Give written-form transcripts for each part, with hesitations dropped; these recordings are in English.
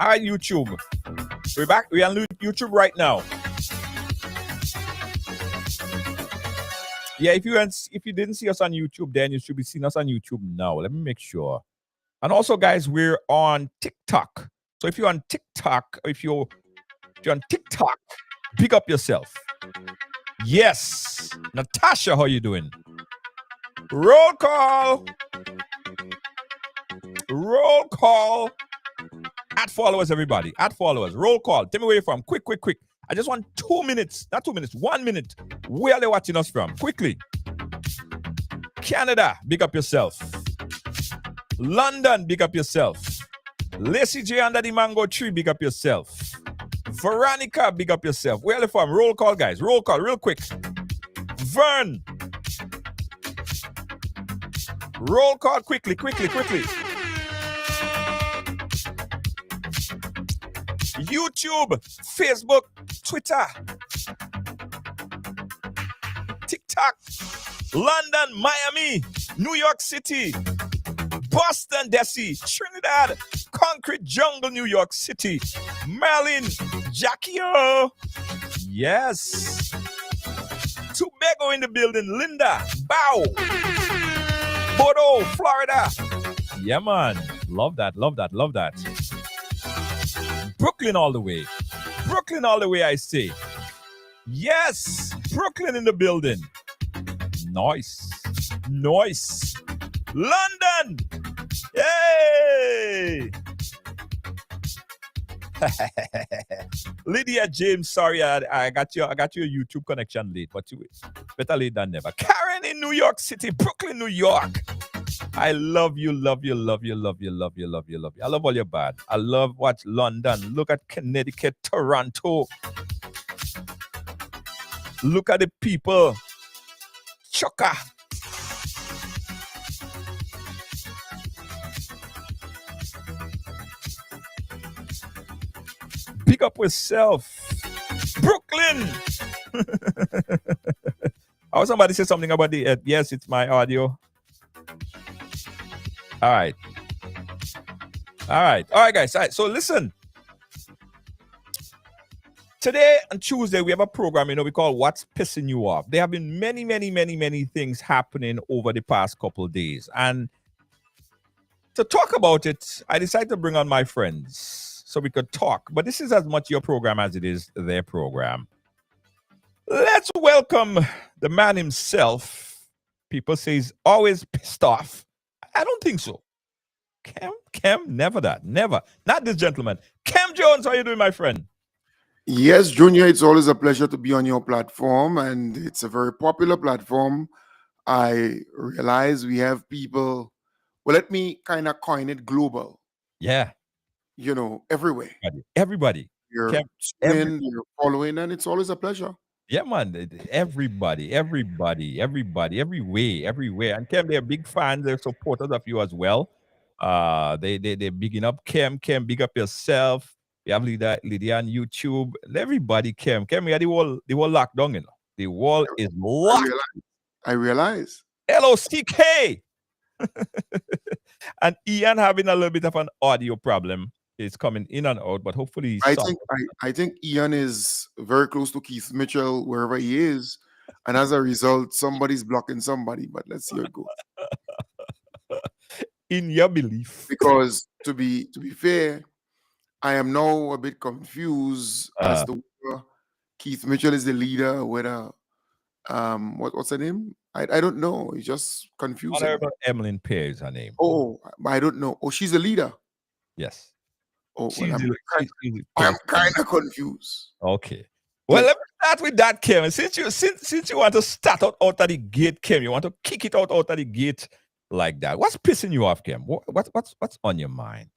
All right, YouTube. We're back. We're on YouTube right now. Yeah, if you didn't see us on YouTube, then you should be seeing us on YouTube now. Let me make sure. And also, guys, we're on TikTok. So if you're on TikTok, if you're on TikTok, pick up yourself. Yes, Natasha, how you doing? Roll call. Roll call. At followers, everybody. At followers. Roll call. Tell me where you're from. Quick. I just want 2 minutes. Not 2 minutes. 1 minute. Where are they watching us from? Quickly. Canada, big up yourself. London, big up yourself. Lacey J under the mango tree, big up yourself. Veronica, big up yourself. Where are they from? Roll call, guys. Roll call, real quick. Vern. Roll call, quickly. YouTube, Facebook, Twitter, TikTok, London, Miami, New York City, Boston, Desi, Trinidad, Concrete Jungle, New York City, Maryland, Jackie-O, yes, Tobago in the building, Linda, Bow, Bodo, Florida, yeah man, love that. Brooklyn all the way, I say, yes, Brooklyn in the building, nice, London, yay! Lydia James, sorry, I got your YouTube connection late, but you better late than never. Karen in New York City, Brooklyn, New York. I love you. I love all your bad. I love watch London. Look at Connecticut, Toronto. Look at the people. Choka. Pick up yourself. Brooklyn. Oh, somebody said something about the yes, it's my audio. All right, guys. All right. So listen. Today on Tuesday, we have a program, we call What's Pissing You Off. There have been many things happening over the past couple of days. And to talk about it, I decided to bring on my friends so we could talk. But this is as much your program as it is their program. Let's welcome the man himself. People say he's always pissed off. I don't think so. Cam, never that. Never. Not this gentleman. Cam Jones, how are you doing, my friend? Yes, Junior, it's always a pleasure to be on your platform, and it's a very popular platform. I realize we have people, well, let me kind of coin it global. Yeah. Everywhere. Everybody. You're tuning, you're following, and it's always a pleasure. Yeah, man. Everybody, everywhere. And Cam, they're big fans, they're supporters of you as well. They're bigging up Cam, big up yourself. We have Lydia on YouTube. Everybody, Cam, we had the wall locked down, The wall is locked. I realize. LOCK. And Ian having a little bit of an audio problem. It's coming in and out, but hopefully I think Ian is very close to Keith Mitchell wherever he is, and as a result, somebody's blocking somebody. But let's see how it goes. In your belief, because to be fair, I am now a bit confused as to whether Keith Mitchell is the leader, whether what's her name? I don't know. It's just confusing. Honorable Emmeline Pear is her name. Oh, I don't know. Oh, she's the leader. Yes. Oh, well, I'm kind of confused. Okay. Well, let me start with that, Kim. Since you want to start out of the gate, Kim, you want to kick it out of the gate like that. What's pissing you off, Kim? What's on your mind?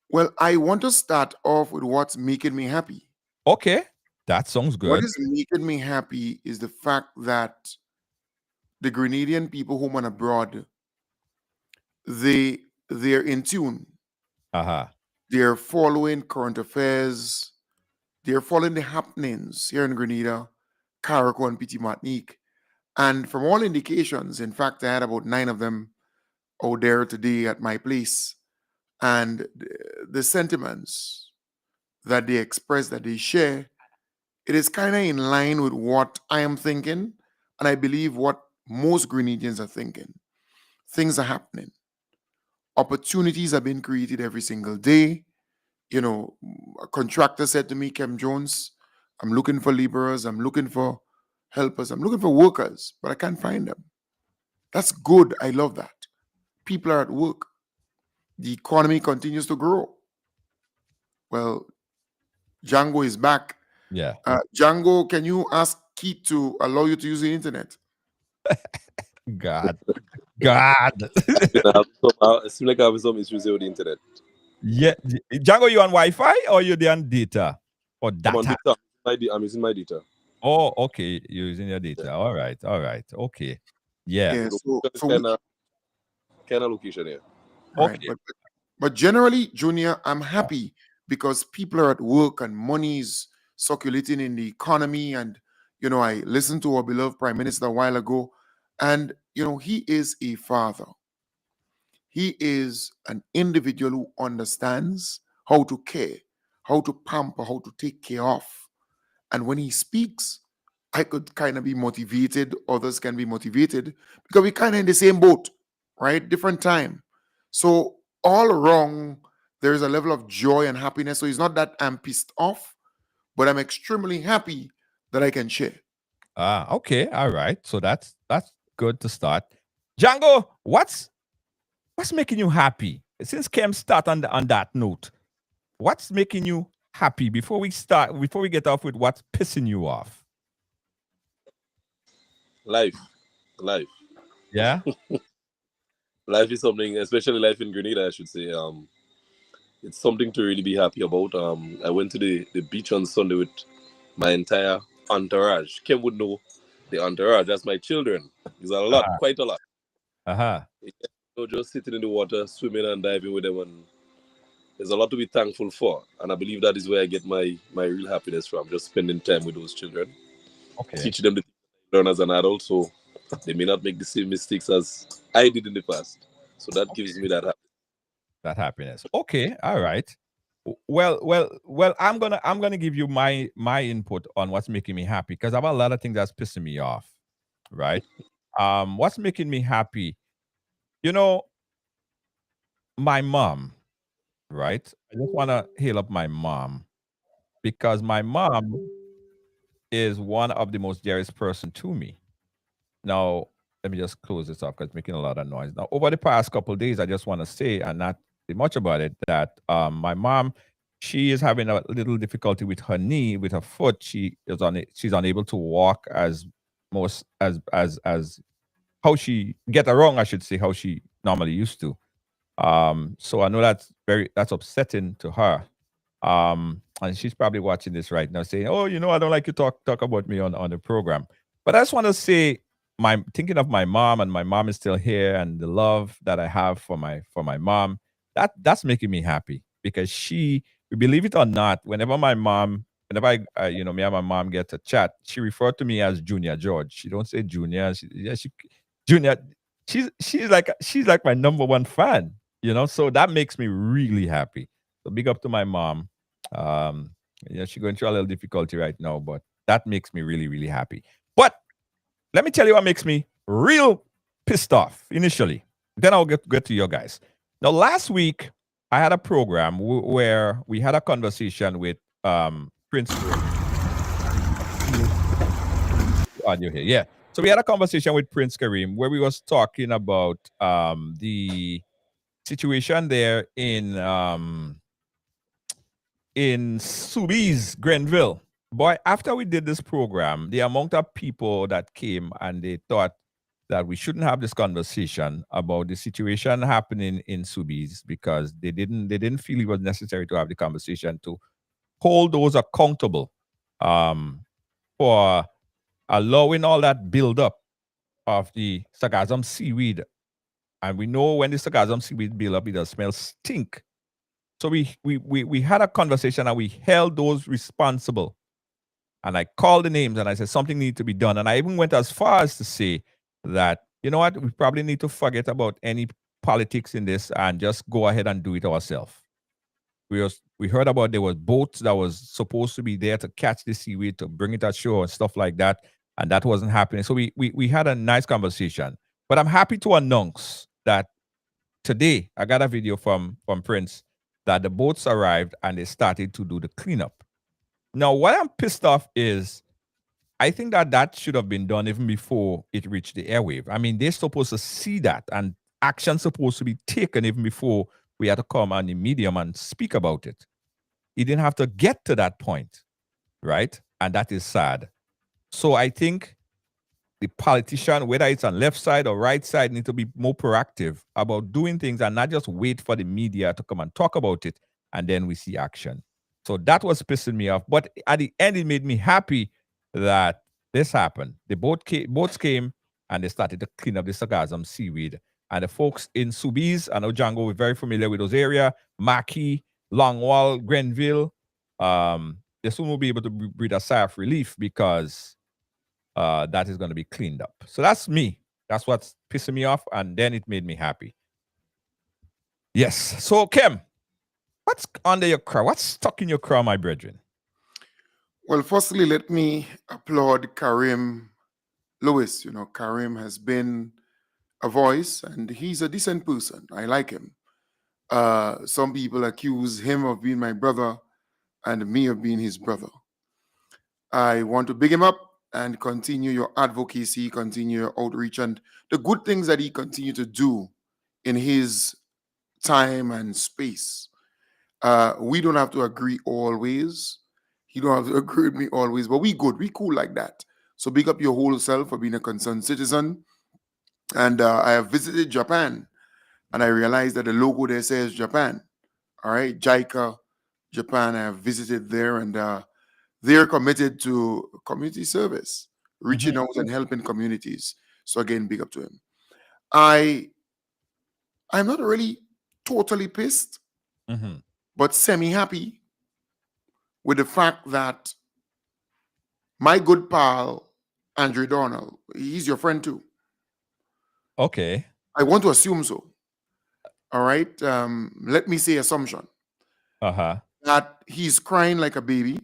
Well, I want to start off with what's making me happy. Okay, that sounds good. What is making me happy is the fact that the Grenadian people home and abroad, they're in tune. They're following current affairs. They're following the happenings here in Grenada, Carriacou, and Petit Martinique. And from all indications, in fact, I had about 9 of them out there today at my place. and the sentiments that they express, that they share, it is kind of in line with what I am thinking, and I believe what most Grenadians are thinking. Things are happening. Opportunities are being created every single day. You know, a contractor said to me, Kem Jones, I'm looking for laborers, I'm looking for helpers, I'm looking for workers, but I can't find them. That's good. I love that. People are at work. The economy continues to grow. Well, Django is back. Yeah. Django, can you ask Keith to allow you to use the internet? God. It seems like I have some issues with the internet. Yeah. Django, you on Wi-Fi or you on data? Or I'm on data? data. I'm using my data. Oh, okay. You're using your data. Yeah. All right. Okay. Yeah. So kind of location here. right. Okay. But generally, Junior, I'm happy because people are at work and money is circulating in the economy. And, you know, I listened to our beloved Prime Minister a while ago, and, you know, he is a father. He is an individual who understands how to care, how to pamper, how to take care of. And when he speaks, I could kind of be motivated, others can be motivated because we kind of in the same boat, right? Different time. So all wrong, there is a level of joy and happiness. So it's not that I'm pissed off, but I'm extremely happy that I can share. Okay. All right. So that's good to start. Django, what's making you happy? Since Kem start on that note, what's making you happy before we get off with what's pissing you off? Life. Yeah. Life is something, especially life in Grenada, I should say. It's something to really be happy about. I went to the beach on Sunday with my entire entourage. Kim would know the entourage. That's my children. It's a lot, quite a lot. Just sitting in the water, swimming and diving with them, and there's a lot to be thankful for. And I believe that is where I get my real happiness from. Just spending time with those children, teaching them the things I learn as an adult, so they may not make the same mistakes as I did in the past. So that gives me that happiness. That happiness. Okay, all right. Well. I'm gonna give you my input on what's making me happy because I have a lot of things that's pissing me off. Right. What's making me happy? You know, my mom. Right. I just want to hail up my mom because my mom is one of the most dearest person to me. Now, let me just close this off because it's making a lot of noise. Now, over the past couple of days, I just want to say, and not say much about it, that my mom, she is having a little difficulty with her knee, with her foot. She's unable to walk as how she get around, I should say, how she normally used to. So I know that's upsetting to her. And she's probably watching this right now saying, "Oh, I don't like you talk about me on the program." But I just want to say, thinking of my mom, and my mom is still here, and the love that I have for my mom, that's making me happy because believe it or not, whenever me and my mom get to chat, she referred to me as Junior George. She don't say Junior. Junior. She's like my number one fan. So that makes me really happy. So big up to my mom. She's going through a little difficulty right now, but that makes me really, really happy. But let me tell you what makes me real pissed off initially. Then I'll get to you guys. Now, last week, I had a program where we had a conversation with Prince. Audio here, yeah. So we had a conversation with Prince Kareem where we was talking about the situation there in Subies, Grenville. Boy, after we did this program, the amount of people that came and they thought that we shouldn't have this conversation about the situation happening in Subies because they didn't feel it was necessary to have the conversation to hold those accountable for allowing all that build up of the Sargassum seaweed. And we know when the Sargassum seaweed build up, it does smell stink. So we had a conversation and we held those responsible. And I called the names and I said something needs to be done. And I even went as far as to say that, you know what, we probably need to forget about any politics in this and just go ahead and do it ourselves. We heard about there was boats that was supposed to be there to catch the seaweed, to bring it ashore and stuff like that, and that wasn't happening. So we had a nice conversation. But I'm happy to announce that today I got a video from Prince that the boats arrived and they started to do the cleanup. Now, what I'm pissed off is I think that should have been done even before it reached the airwave. I mean, they're supposed to see that and action supposed to be taken even before we had to come on the medium and speak about it. It didn't have to get to that point, right? And that is sad. So I think the politician, whether it's on left side or right side, need to be more proactive about doing things and not just wait for the media to come and talk about it and then we see action. So that was pissing me off. But at the end, it made me happy that this happened. The boats came and they started to clean up the Sargassum seaweed. And the folks in Soubise, I know Django, we're very familiar with those areas, Maquis, Longwall, Grenville, they soon will be able to breathe a sigh of relief because that is going to be cleaned up. So that's me. That's what's pissing me off. And then it made me happy. Yes. So, Kem, what's under your craw? What's stuck in your craw, my brethren? Well, firstly, let me applaud Karim Lewis. You know, Karim has been a voice and he's a decent person. I like him. Some people accuse him of being my brother and me of being his brother. I want to big him up and continue your advocacy, continue your outreach, and the good things that he continue to do in his time and space. We don't have to agree always. He don't have to agree with me always, but we good. We cool like that. So big up your whole self for being a concerned citizen. And I have visited Japan, and I realized that the logo there says Japan. All right, JICA, Japan. I have visited there, and they're committed to community service, reaching out and helping communities. So again, big up to him. I'm not really totally pissed, but semi-happy with the fact that my good pal, Andrew Donald, he's your friend too. Okay. I want to assume so. All right. Let me say assumption. That he's crying like a baby.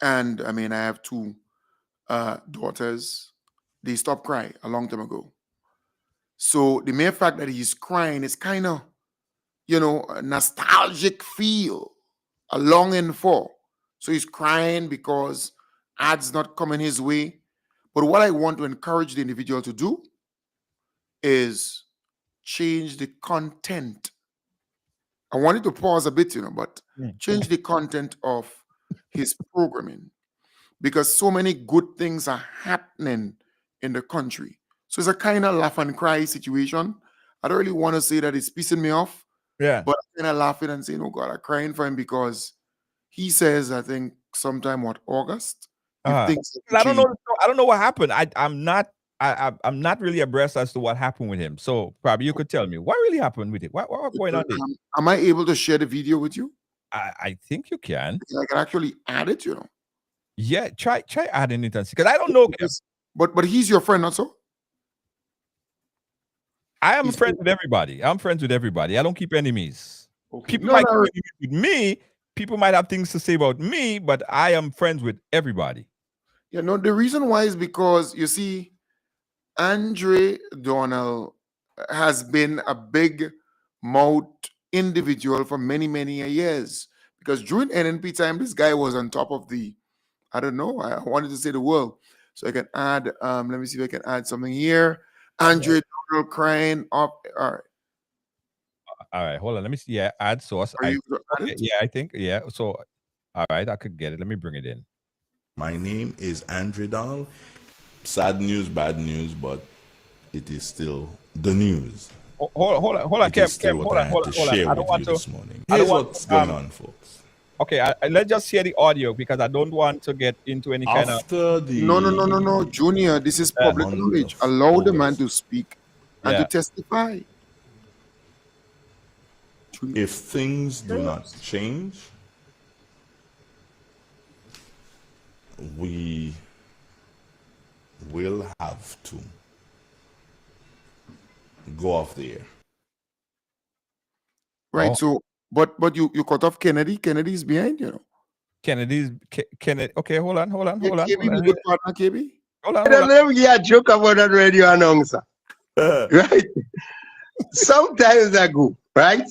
And I mean, I have two daughters. They stopped crying a long time ago. So the mere fact that he's crying is kind of, you know, a nostalgic feel, a longing for. So he's crying because ads not coming his way. But what I want to encourage the individual to do is change the content. I wanted to pause a bit, you know, but change the content of his programming, because so many good things are happening in the country. So it's a kind of laugh and cry situation. I don't really want to say that it's pissing me off. Yeah. But I'm kind of laughing and saying, oh God, I'm crying for him because he says, I think sometime August. I don't know. I don't know what happened. I'm not really abreast as to what happened with him. So probably you could tell me what really happened with it. What going on there? Am I able to share the video with you? I think you can. I can actually add it, you know. Yeah, try adding it and see, because I don't know. But he's your friend, not so? I am friends with everybody. I'm friends with everybody. I don't keep enemies. Okay. People might keep enemies with me. People might have things to say about me, but I am friends with everybody. Yeah, no, the reason why is because, you see, Andre Donald has been a big mouth individual for many, many years. Because during NNP time, this guy was on top of the, I don't know, I wanted to say the world. So I can add, let me see if I can add something here. Andre Donald crying up. All right, hold on. Let me see. Yeah, add source. Yeah, I think. Yeah. So, all right, I could get it. Let me bring it in. My name is Andre Donald. Sad news, bad news, but it is still the news. Hold on, Kev. Hold on. I don't want to. This morning. Here's what's going on, folks. Okay, let's just hear the audio because I don't want to get into any kind of. No, Junior. This is public knowledge. Allow the man to speak and to testify. If things do not change, we will have to go off the air. Right. So, but you cut off Kennedy. Kennedy's behind, you know. Kennedy. Okay, hold on. KB, my good partner, KB. Hold on. Let me get a joke about that radio announcer. Right? Sometimes ago, right?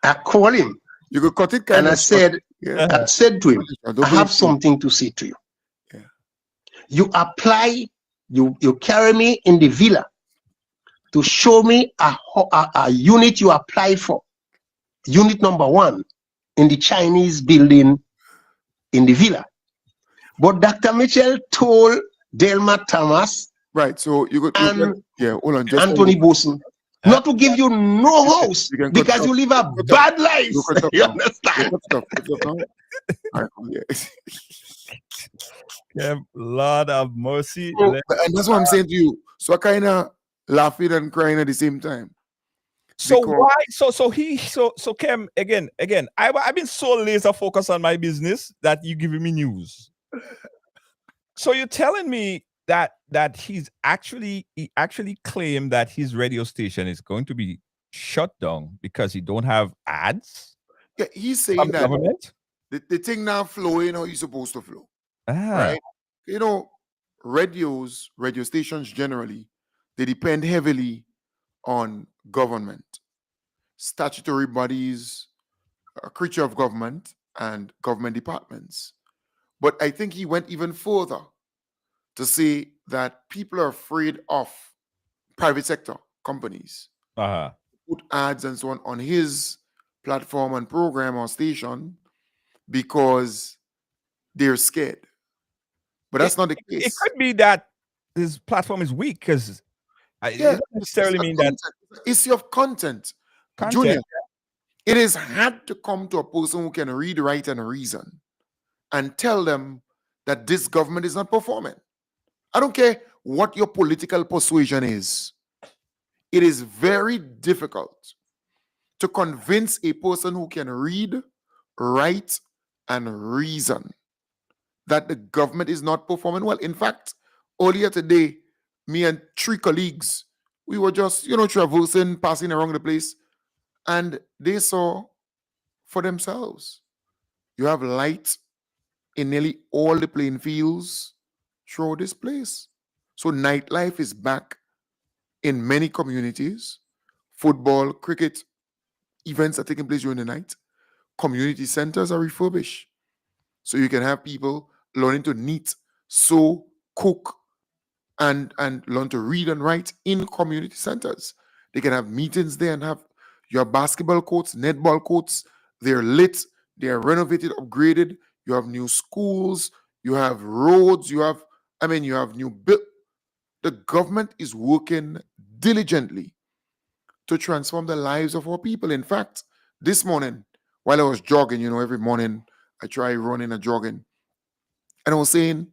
I call him. You could cut it and I said, I said to him, I have something to say to you. Yeah. You apply, you carry me in the villa to show me a unit you applied for. Unit number 1 in the Chinese building in the villa. But Dr. Mitchell told Delma Thomas, right? So hold on, just Anthony Boson, not to give you no house because you live a bad life. You understand? Yeah, Lord of mercy. And that's what I'm saying to you. So I kind of laughing and crying at the same time. So why? So Kem, again, I've been so laser focused on my business that you giving me news. So you're telling me that he actually claimed that his radio station is going to be shut down because he don't have ads? Yeah, he's saying that the thing now flowing how you're supposed to flow. Right? You know, radio stations generally, they depend heavily on government, statutory bodies, a creature of government, and government departments. But I think he went even further to say that people are afraid of private sector companies put ads and so on his platform and program or station because they're scared. But that's not the case. It could be that this platform is weak because it doesn't necessarily mean that issue of content. Junior, it is hard to come to a person who can read, write, and reason and tell them that this government is not performing. I don't care what your political persuasion is. It is very difficult to convince a person who can read, write, and reason that the government is not performing well. In fact, earlier today, me and 3 colleagues, we were just, traversing, passing around the place, and they saw for themselves. You have light in nearly all the playing fields through this place. So nightlife is back in many communities. Football, cricket, events are taking place during the night. Community centers are refurbished. So you can have people learning to knit, sew, cook, and learn to read and write in community centers. They can have meetings there and have your basketball courts, netball courts. They're lit, they're renovated, upgraded. You have new schools, you have roads, you have new build. The government is working diligently to transform the lives of our people. In fact, this morning, while I was jogging, every morning I try running and jogging, and I was saying,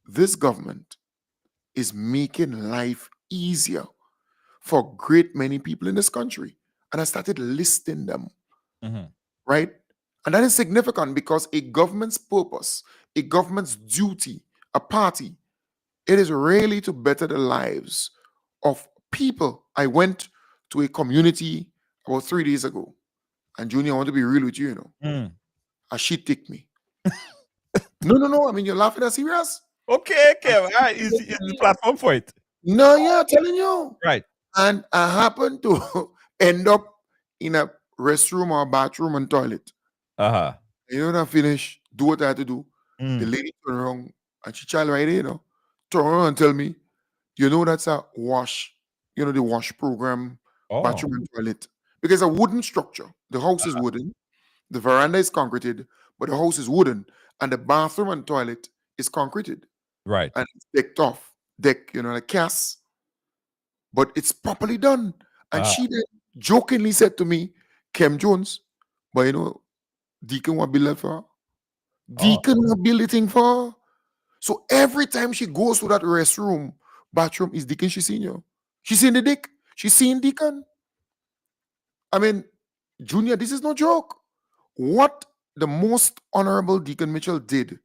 this government is making life easier for a great many people in this country. And I started listing them, right? And that is significant because a government's purpose, a government's duty, a party, it is really to better the lives of people. I went to a community about 3 days ago, and Junior, I want to be real with you, a shit take me. No. I mean, you're laughing at serious? Okay. All right. Is the platform for it? No, yeah, I'm telling you. Right. And I happened to end up in a restroom or a bathroom and toilet. You know when I finish, do what I had to do. The lady turned around and she child right there, turn around and tell me, that's a wash, the wash program, bathroom and toilet. Because a wooden structure. The house is wooden. The veranda is concreted, but the house is wooden. And the bathroom and toilet is concreted. Right. And it's decked off. Like cast. But it's properly done. And she then jokingly said to me, Kem Jones, but Deacon will build it for her. Deacon will build the thing for her. So every time she goes to that restroom, bathroom, is Deacon she seen you. She seen the dick. She seen Deacon. I mean, Junior, this is no joke. What the most honorable Deacon Mitchell did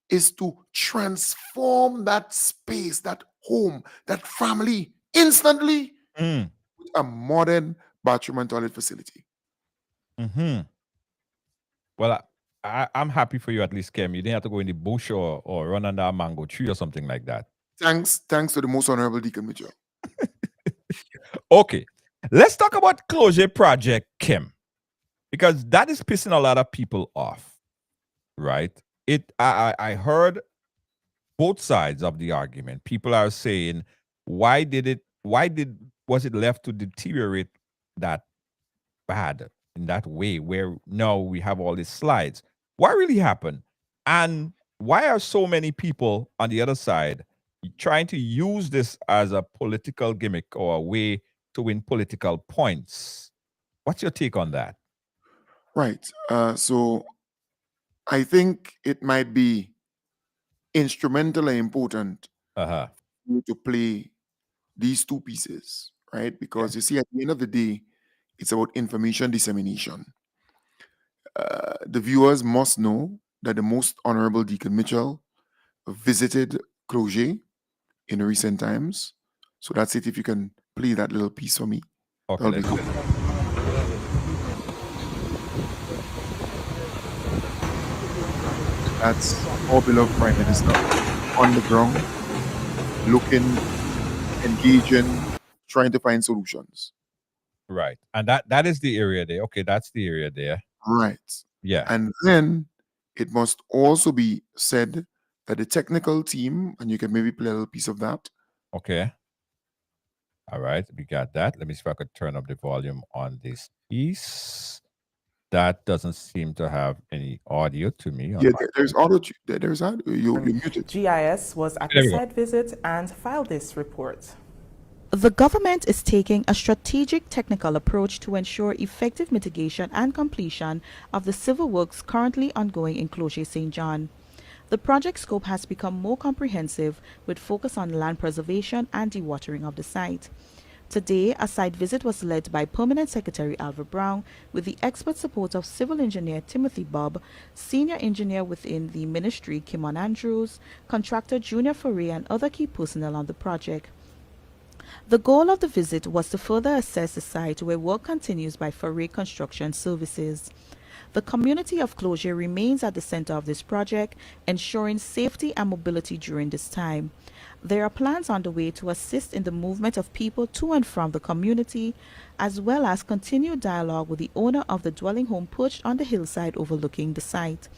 is to transform that space, that home, that family instantly a modern bathroom and toilet facility. Well, I'm happy for you at least, Kem. You didn't have to go in the bush or run under a mango tree or something like that. Thanks to the most honorable Deacon Mitchell. Okay, let's talk about Clozier Project, Kim, because that is pissing a lot of people off, right? I heard both sides of the argument. People are saying, was it left to deteriorate that bad in that way where now we have all these slides? What really happened? And why are so many people on the other side trying to use this as a political gimmick or a way to win political points? What's your take on that? Right. So I think it might be instrumental and important to play these two pieces, right? Because you see, at the end of the day, it's about information dissemination. The viewers must know that the most honorable Deacon Mitchell visited Clozier in recent times. So that's it. If you can play that little piece for me. Okay. That'll be cool. That's our beloved Prime Minister on the ground, looking, engaging, trying to find solutions. Right. And that is the area there. Okay, that's the area there. Right. Yeah. And then it must also be said that the technical team, and you can maybe play a little piece of that. Okay. All right, we got that. Let me see if I could turn up the volume on this piece. That doesn't seem to have any audio to me. Yeah, there's audio. There's audio. You muted. GIS was at the site visit and filed this report. The government is taking a strategic technical approach to ensure effective mitigation and completion of the civil works currently ongoing in Clozier St. John. The project scope has become more comprehensive with focus on land preservation and dewatering of the site. Today, a site visit was led by Permanent Secretary Alva Brown with the expert support of Civil Engineer Timothy Bob, Senior Engineer within the Ministry Kimon Andrews, Contractor Junior Foray and other key personnel on the project. The goal of the visit was to further assess the site where work continues by Foray Construction Services. The community of Clozier remains at the center of this project, ensuring safety and mobility during this time. There are plans underway to assist in the movement of people to and from the community, as well as continued dialogue with the owner of the dwelling home perched on the hillside overlooking the site.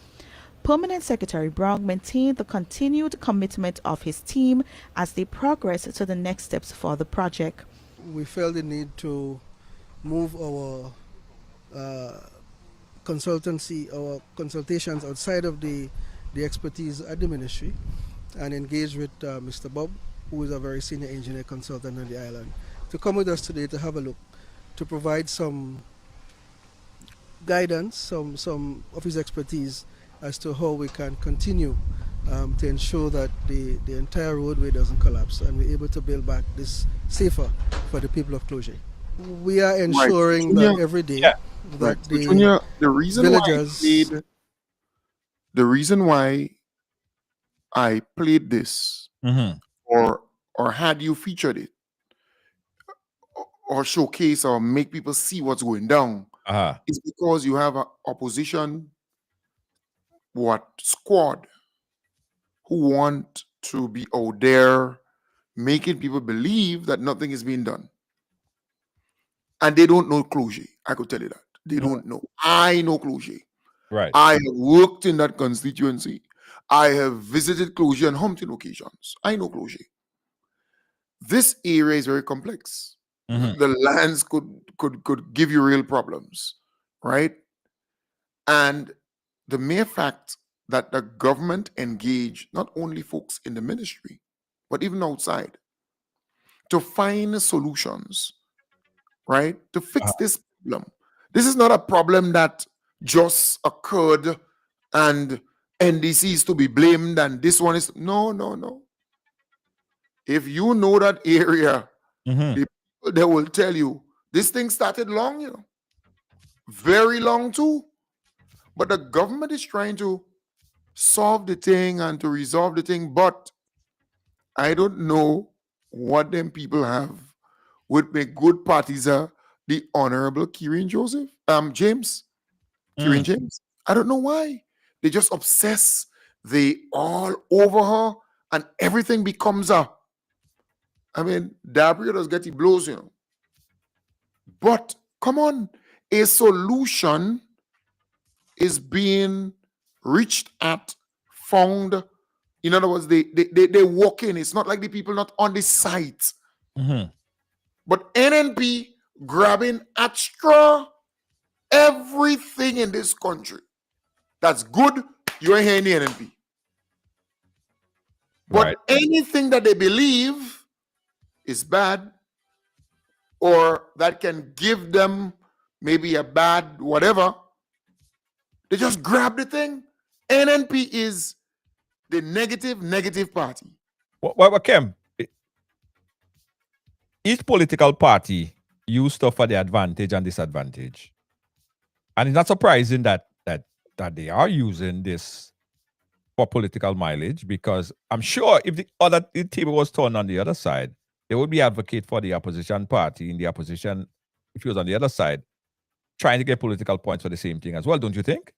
Permanent Secretary Brown maintained the continued commitment of his team as they progress to the next steps for the project. We felt the need to move our consultations outside of the expertise at the ministry and engage with Mr. Bob, who is a very senior engineer consultant on the island, to come with us today to have a look, to provide some guidance, some of his expertise as to how we can continue to ensure that the entire roadway doesn't collapse and we're able to build back this safer for the people of Clozier. We are ensuring that every day that the reason why I played this or had you featured it or showcase or make people see what's going down is because you have an opposition squad who want to be out there making people believe that nothing is being done. And they don't know Clozier. I could tell you that. They don't know. I know Clozier. Right. I have worked in that constituency. I have visited Clozier on humpty occasions. I know Clozier. This area is very complex. The lands could give you real problems, right? And the mere fact that the government engaged not only folks in the ministry, but even outside, to find solutions, right? To fix this problem. This is not a problem that just occurred and NDC is to be blamed and this one is... No. If you know that area, the people they will tell you, this thing started long, very long too. But the government is trying to solve the thing and to resolve the thing, but I don't know what them people have would make good parties the Honorable Kieran James. Kieran James. I don't know why. They just obsess. They all over her, and everything becomes Dabrio does get the blows, But come on, a solution is being reached at, found. In other words, they walk in. It's not like the people not on the site. But NNP grabbing at straw everything in this country that's good, you ain't hearing the NNP. But anything that they believe is bad, or that can give them maybe a bad whatever, they just grab the thing. NNP is the negative party. Well, Kim, each political party use stuff for their advantage and disadvantage. And it's not surprising that they are using this for political mileage, because I'm sure if the table was turned on the other side, they would be advocate for the opposition party in the opposition, if he was on the other side, trying to get political points for the same thing as well, don't you think?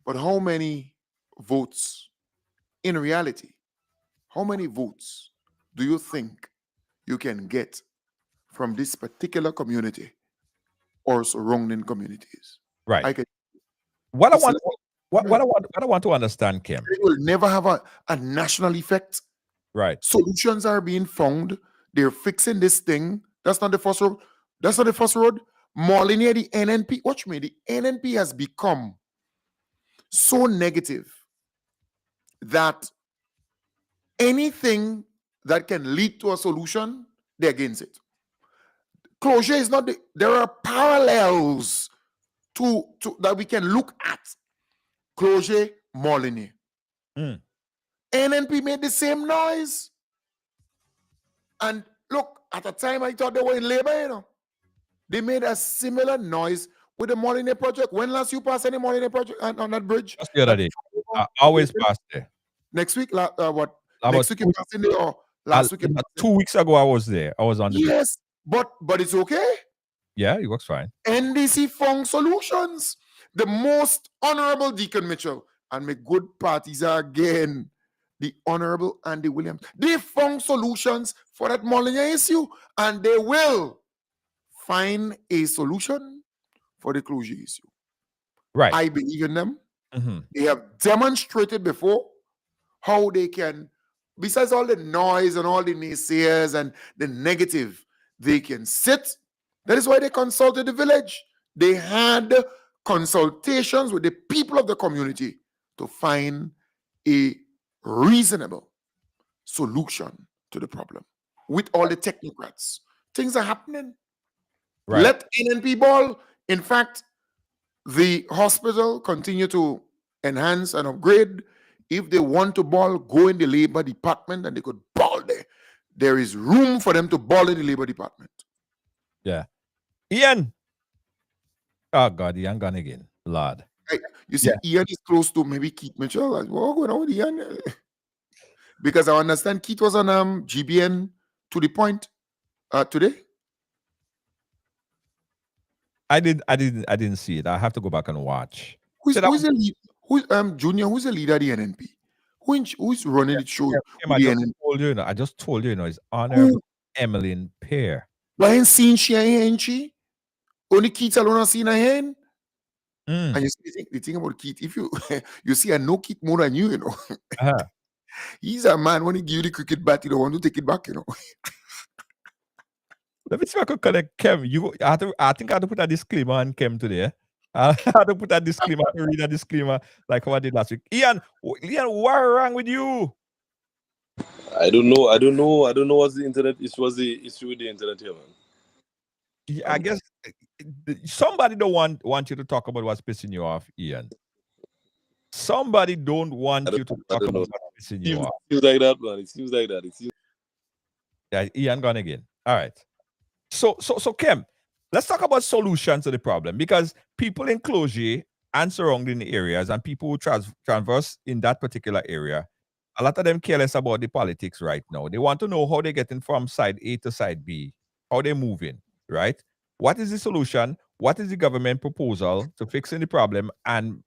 But how many votes, in reality, how many votes do you think you can get from this particular community or surrounding communities? Right. What I want to understand, Kim. It will never have a national effect. Right. Solutions are being found. They're fixing this thing. That's not the first road. That's not the first road. More linear, the NNP. Watch me. The NNP has become so negative that anything that can lead to a solution, they're against it. Clozier is not there are parallels to that we can look at. Clozier, Molyneux. NNP made the same noise. And look, at the time I thought they were in labor, They made a similar noise with the Molyneux project. When last you passed any Molyneux project on that bridge? Just the other day. I always pass there. Next week, what? Next week you passed in there, or last week? 2 weeks ago I was there. I was on the Yes, but it's okay. Yeah, it works fine. NDC found solutions. The most honorable Deacon Mitchell and my good parties are again the Honorable Andy Williams. They found solutions for that Molyneux issue, and they will find a solution for the Clozier issue. Right. I believe in them. They have demonstrated before how they can, besides all the noise and all the naysayers and the negative, they can sit. That is why they consulted the village. They had consultations with the people of the community to find a reasonable solution to the problem with all the technocrats. Things are happening. Right. Let NNP ball. In fact, the hospital continue to enhance and upgrade. If they want to ball, go in the labor department and they could ball there. There is room for them to ball in the labor department. Yeah. Ian. Oh, God, Ian gone again. Lord. You see, Ian is close to maybe Keith Mitchell. Like, what's going on with Ian? Because I understand Keith was on GBN to the point today. I didn't see it. I have to go back and watch. Who's the leader of the NNP? Who's running the show? I just told you, it's Honorable Emmeline Pear. But I ain't seen she, ain't she? Only Keith alone has seen her hand. And you see the thing about Keith, if you see, I know Keith more than you, He's a man, when he give you the cricket bat, you don't want to take it back, Let me see if I could connect Kem. I think I have to put a disclaimer on Kem today. I have to put a disclaimer, read a disclaimer like what I did last week. Ian, what's wrong with you? I don't know what's the internet issue. What's the issue with the internet here, man? Yeah, I guess somebody don't want you to talk about what's pissing you off, Ian. Somebody don't want you to talk about what's pissing you off. It seems like that, man. It seems like that. Yeah, Ian gone again. All right. So Kem, let's talk about solutions to the problem, because people in Clozier and surrounding areas and people who traverse in that particular area, a lot of them care less about the politics right now. They want to know how they're getting from side A to side B how they're moving, right? What is the solution? What is the government proposal to fixing the problem and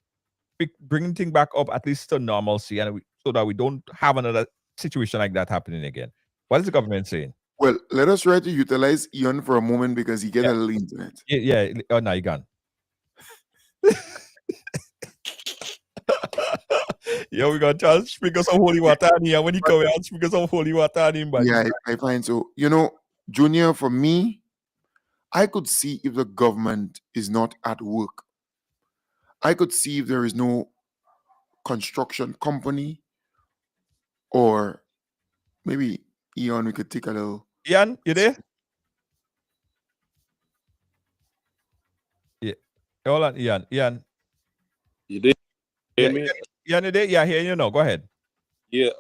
bringing things back up at least to normalcy, and so that we don't have another situation like that happening again? What is the government saying? Well, let us try to utilize Ian for a moment because he gets a little internet. Yeah. Oh, now you gone. Yeah, we got to sprinkle some holy water in here. When you come out, sprinkle some holy water in. But yeah, I find so. Junior, for me, I could see if the government is not at work. I could see if there is no construction company, or maybe Ian, we could take a little. Ian, you there? Yeah. Hold on, Ian. You did. Ian, you there? Yeah, here you know. Go ahead. Yeah.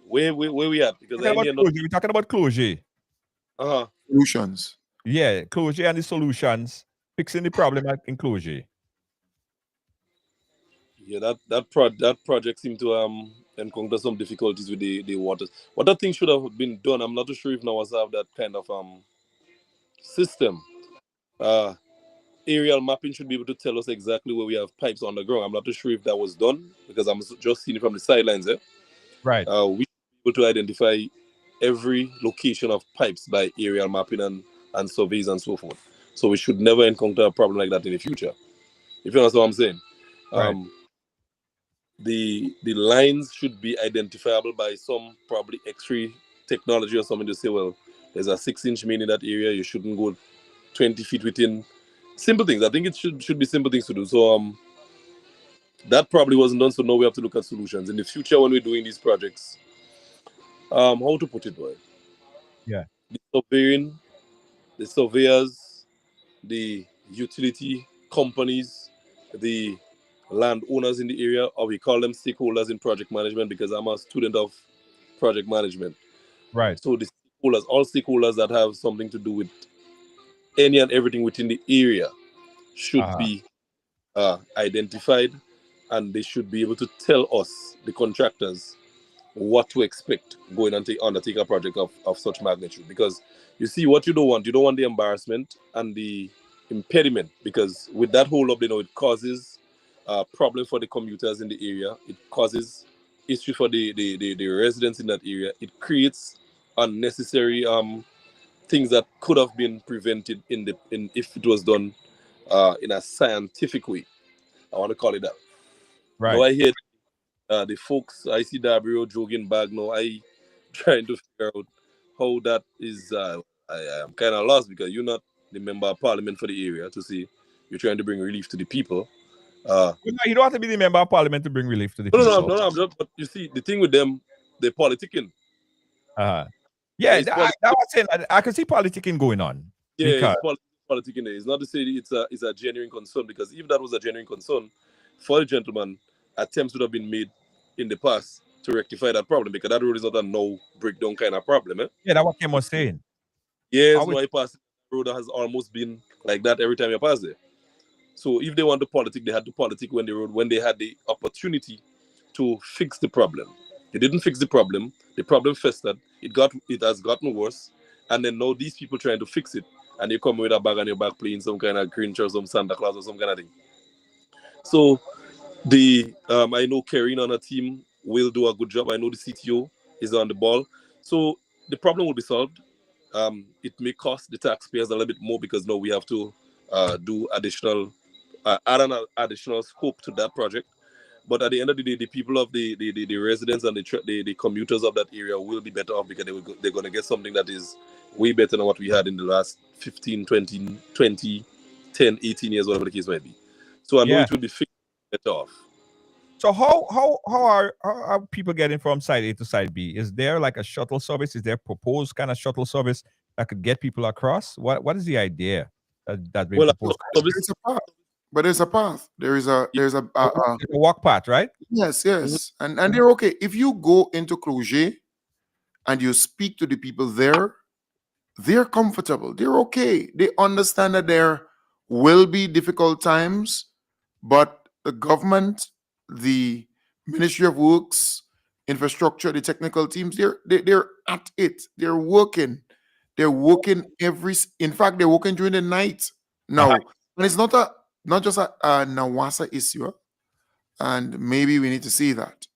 Where we at? Because we're talking about Clozier. Solutions. Yeah, Clozier and the solutions, fixing the problem in Clozier. Yeah, that project seemed to encounter some difficulties with the waters. What that thing should have been done, I'm not too sure if now was have that kind of system. Aerial mapping should be able to tell us exactly where we have pipes on the ground. I'm not too sure if that was done because I'm just seeing it from the sidelines. Right. We should be able to identify every location of pipes by aerial mapping and surveys and so forth. So we should never encounter a problem like that in the future. If you understand what I'm saying. Right. The lines should be identifiable by some probably X-ray technology or something to say, well, there's a 6-inch main in that area. You shouldn't go 20 feet within. Simple things. I think it should be simple things to do. So that probably wasn't done. So now we have to look at solutions in the future when we're doing these projects. How to put it, boy? Yeah. The surveyors, the utility companies, the landowners in the area, or we call them stakeholders in project management because I'm a student of project management. Right. So the stakeholders, all stakeholders that have something to do with any and everything within the area should be identified, and they should be able to tell us, the contractors, what to expect going and undertake a project of such magnitude. Because you see, what you don't want the embarrassment and the impediment, because with that hold up, it causes problem for the commuters in the area. It causes issue for the residents in that area. It creates unnecessary things that could have been prevented if it was done in a scientific way. I want to call it that. Right. Now I hear the folks, I see Dabrio jogging back now. I trying to figure out how that is. I am kind of lost because you're not the member of parliament for the area to see you're trying to bring relief to the people. You don't have to be the member of parliament to bring relief to the people. No. But you see, the thing with them, they're politicking. Yeah, that was saying. I can see politicking going on. Yeah, it's politicking there. It's not to say it's a genuine concern, because if that was a genuine concern for the gentleman, attempts would have been made in the past to rectify that problem, because that road is not a no breakdown kind of problem. Yeah, that's what Kim was saying. Yes, no, I pass the road has almost been like that every time you pass there. So if they want to politic, they had to politic when they had the opportunity to fix the problem. They didn't fix the problem festered, it has gotten worse, and then now these people trying to fix it, and you come with a bag on your back playing some kind of Grinch or some Santa Claus or some kind of thing. So I know Karine on her team will do a good job. I know the CTO is on the ball. So the problem will be solved. It may cost the taxpayers a little bit more, because now we have to do add an additional scope to that project. But at the end of the day, the people of the residents and the commuters of that area will be better off, because they're going to get something that is way better than what we had in the last 15, 20, 10, 18 years, whatever the case might be. So I know it will be better off. So how are people getting from side A to side B? Is there like a shuttle service? Is there proposed kind of shuttle service that could get people across? What is the idea that being proposed? There's a path. But there's a path. There's a walk path, right? Yes. And they're okay. If you go into Clozier and you speak to the people there, they're comfortable. They're okay. They understand that there will be difficult times, but the government, the Ministry of Works, infrastructure, the technical teams, they're at it. They're working. They're working in fact, they're working during the night now. And it's not just a Nawasa issue. And maybe we need to see that.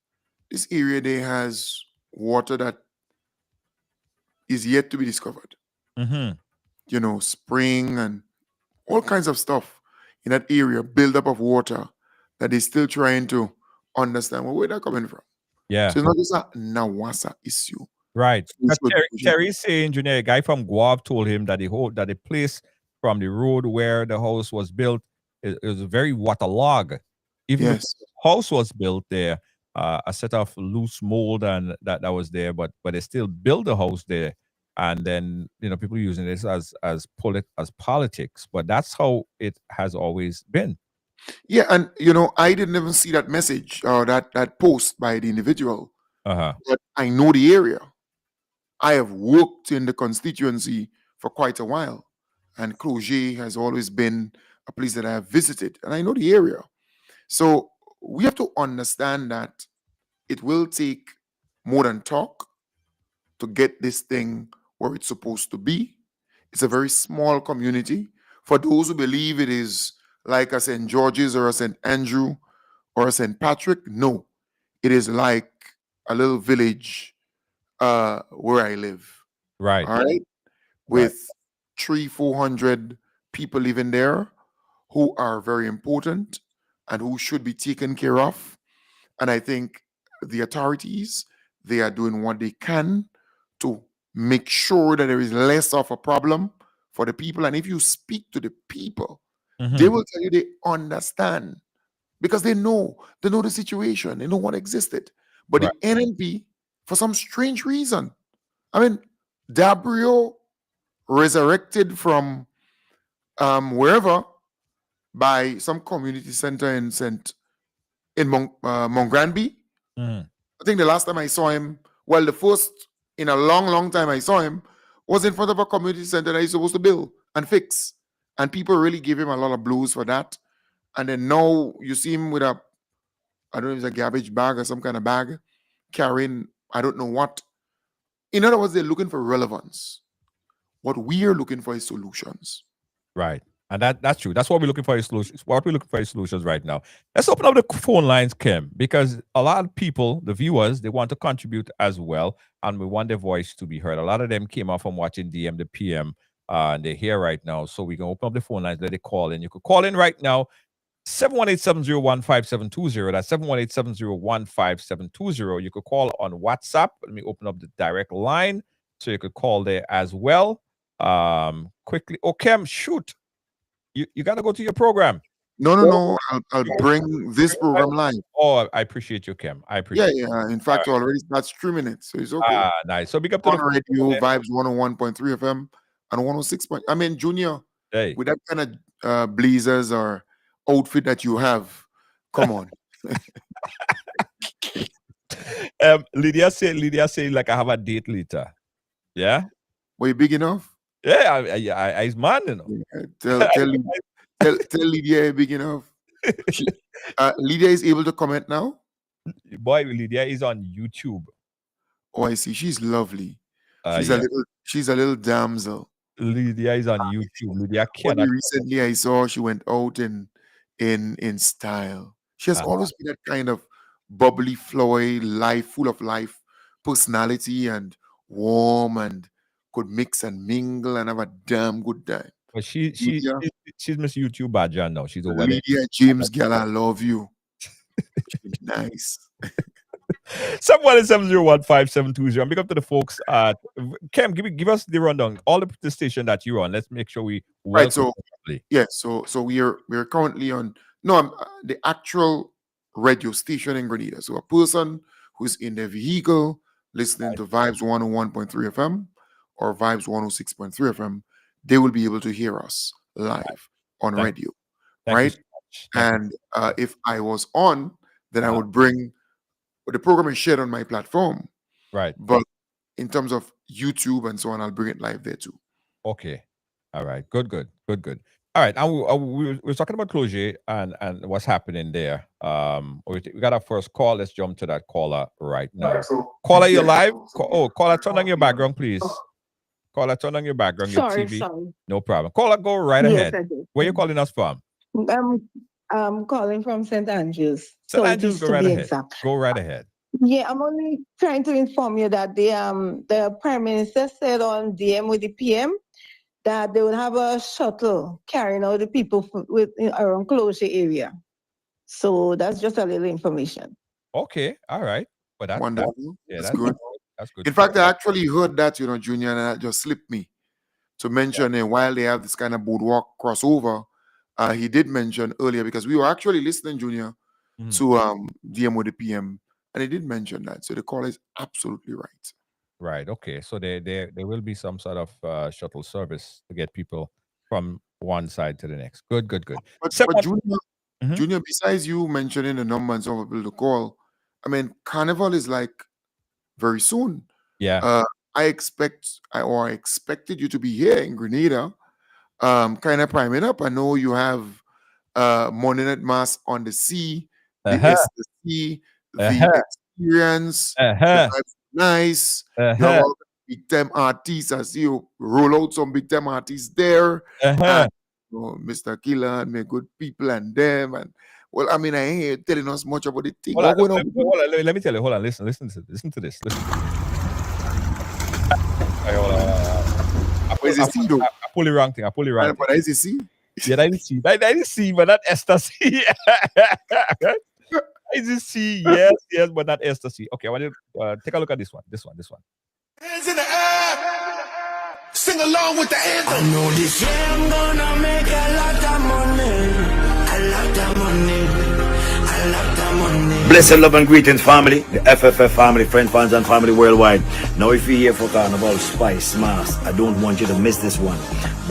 This area there has water that is yet to be discovered. You know, spring and all kinds of stuff in that area, buildup of water that they're still trying to understand where they're coming from. Yeah. So it's not just a Nawasa issue. Right. Terry's saying, Junior, a guy from Guav told him that the place from the road where the house was built is very waterlogged. Even if the house was built there, a set of loose mold and that was there, but they still build the house there. And then, you know, people using this as politics, but that's how it has always been. Yeah, and you know, I didn't even see that message or that post by the individual. But I know the area. I have worked in the constituency for quite a while, and Clozier has always been a place that I have visited, and I know the area. So we have to understand that it will take more than talk to get this thing where it's supposed to be. It's a very small community. For those who believe it is like a St. George's or a St. Andrew or a St. Patrick, no. It is like a little village where I live. Right. All right. With 300-400 people living there who are very important and who should be taken care of. And I think the authorities, they are doing what they can to make sure that there is less of a problem for the people. And if you speak to the people, they will tell you they understand because they know the situation, they know what existed. But the NNP, for some strange reason, I mean, Dabrio resurrected from wherever by some community center in Mongranby. I think the last time I saw him, well, the first in a long time I saw him was in front of a community center that he's supposed to build and fix. And people really give him a lot of blues for that. And then now you see him with I don't know if it's a garbage bag or some kind of bag, carrying, I don't know what. In other words, they're looking for relevance. What we are looking for is solutions. Right. And that's true. That's what we're looking for is solutions. What we're looking for is solutions right now. Let's open up the phone lines, Kim, because a lot of people, the viewers, they want to contribute as well. And we want their voice to be heard. A lot of them came out from watching DM the PM. And they're here right now. So we can open up the phone lines, let it call in. You could call in right now. 718-701-5720. That's 718-701-5720. You could call on WhatsApp. Let me open up the direct line so you could call there as well. Quickly. Oh, Kim, shoot. You got to go to your program. No. I'll bring this program live. Oh, I appreciate you, Kim. I appreciate it. Yeah. In fact, already starts streaming it, so it's okay. Nice. So big up to on radio, Vibes 101.3 FM and 106. I mean, Junior, with that kind of blazers or outfit that you have, come on. Lydia say like I have a date later. Yeah. Were you big enough? Yeah, I's man, you know. Yeah, tell Lydia big enough. Lydia is able to comment now. Boy, Lydia is on YouTube. Oh, I see. She's lovely. She's a little damsel. Lydia is on YouTube. Lydia cannot. Recently, I saw she went out in style. She has always been that kind of bubbly, flowy, full of life, personality, and warm, and could mix and mingle and have a damn good time. But she's Miss YouTube Badger now. She's over Lydia there. James, girl, I love you. She's nice. 718-701-5720. Big up to the folks. Kim, give us the rundown. All the station that you're on. Let's make sure we so we're currently on the actual radio station in Grenada. So a person who's in their vehicle listening to Vibes 101.3 FM or Vibes 106.3 FM, they will be able to hear us live on radio. Right? And if I was on, then I would bring the program is shared on my platform. Right. But in terms of YouTube and so on, I'll bring it live there too. Okay. All right. Good. All right. And we're talking about Clozier and what's happening there. We got our first call. Let's jump to that caller right now. Caller, you're live. Caller, turn on your background, please. Caller, turn on your background, your Sorry, TV. sorry. No problem. Caller, go right Yes, ahead. I did. Where you calling us from? I'm calling from St. Andrews. St. Andrews, go right ahead. Exact. Go right ahead. Yeah, I'm only trying to inform you that the Prime Minister said on DM with the PM that they will have a shuttle carrying out the people around Clozier area. So that's just a little information. Okay, all right. But that's wonderful. That's good. That's good. In fact, I actually heard that, Junior, and that just slipped me to mention while they have this kind of boardwalk crossover. He did mention earlier, because we were actually listening, Junior, to DM with the PM, and he did mention that. So the call is absolutely right. Right. Okay. So there will be some sort of shuttle service to get people from one side to the next. Good. But Junior, besides you mentioning the number and some of people to call, I mean, Carnival is like very soon. Yeah. I expected you to be here in Grenada, kind of priming up. I know you have Monday Night Mass on the sea, the STC, the experience, the vibes nice. You have all the big time artists. I see you roll out some big time artists there. And, Mr. Killer and my good people and them. And well, I mean, I ain't here telling us much about the thing. Hold on, let me tell you. Hold on, listen to this. Listen. I pull the wrong thing. But is it C? Yeah, that is C. That is C, but not Esther C. Is it C? Yes, but not Esther C. Okay, I want you to take a look at this one. Hands in the air. Sing along with the anthem. I know this year I'm gonna make a lot of money. Blessed love and greetings, family, the FFF family, friend, fans, and family worldwide. Now, if you're here for Carnival Spice Mass, I don't want you to miss this one.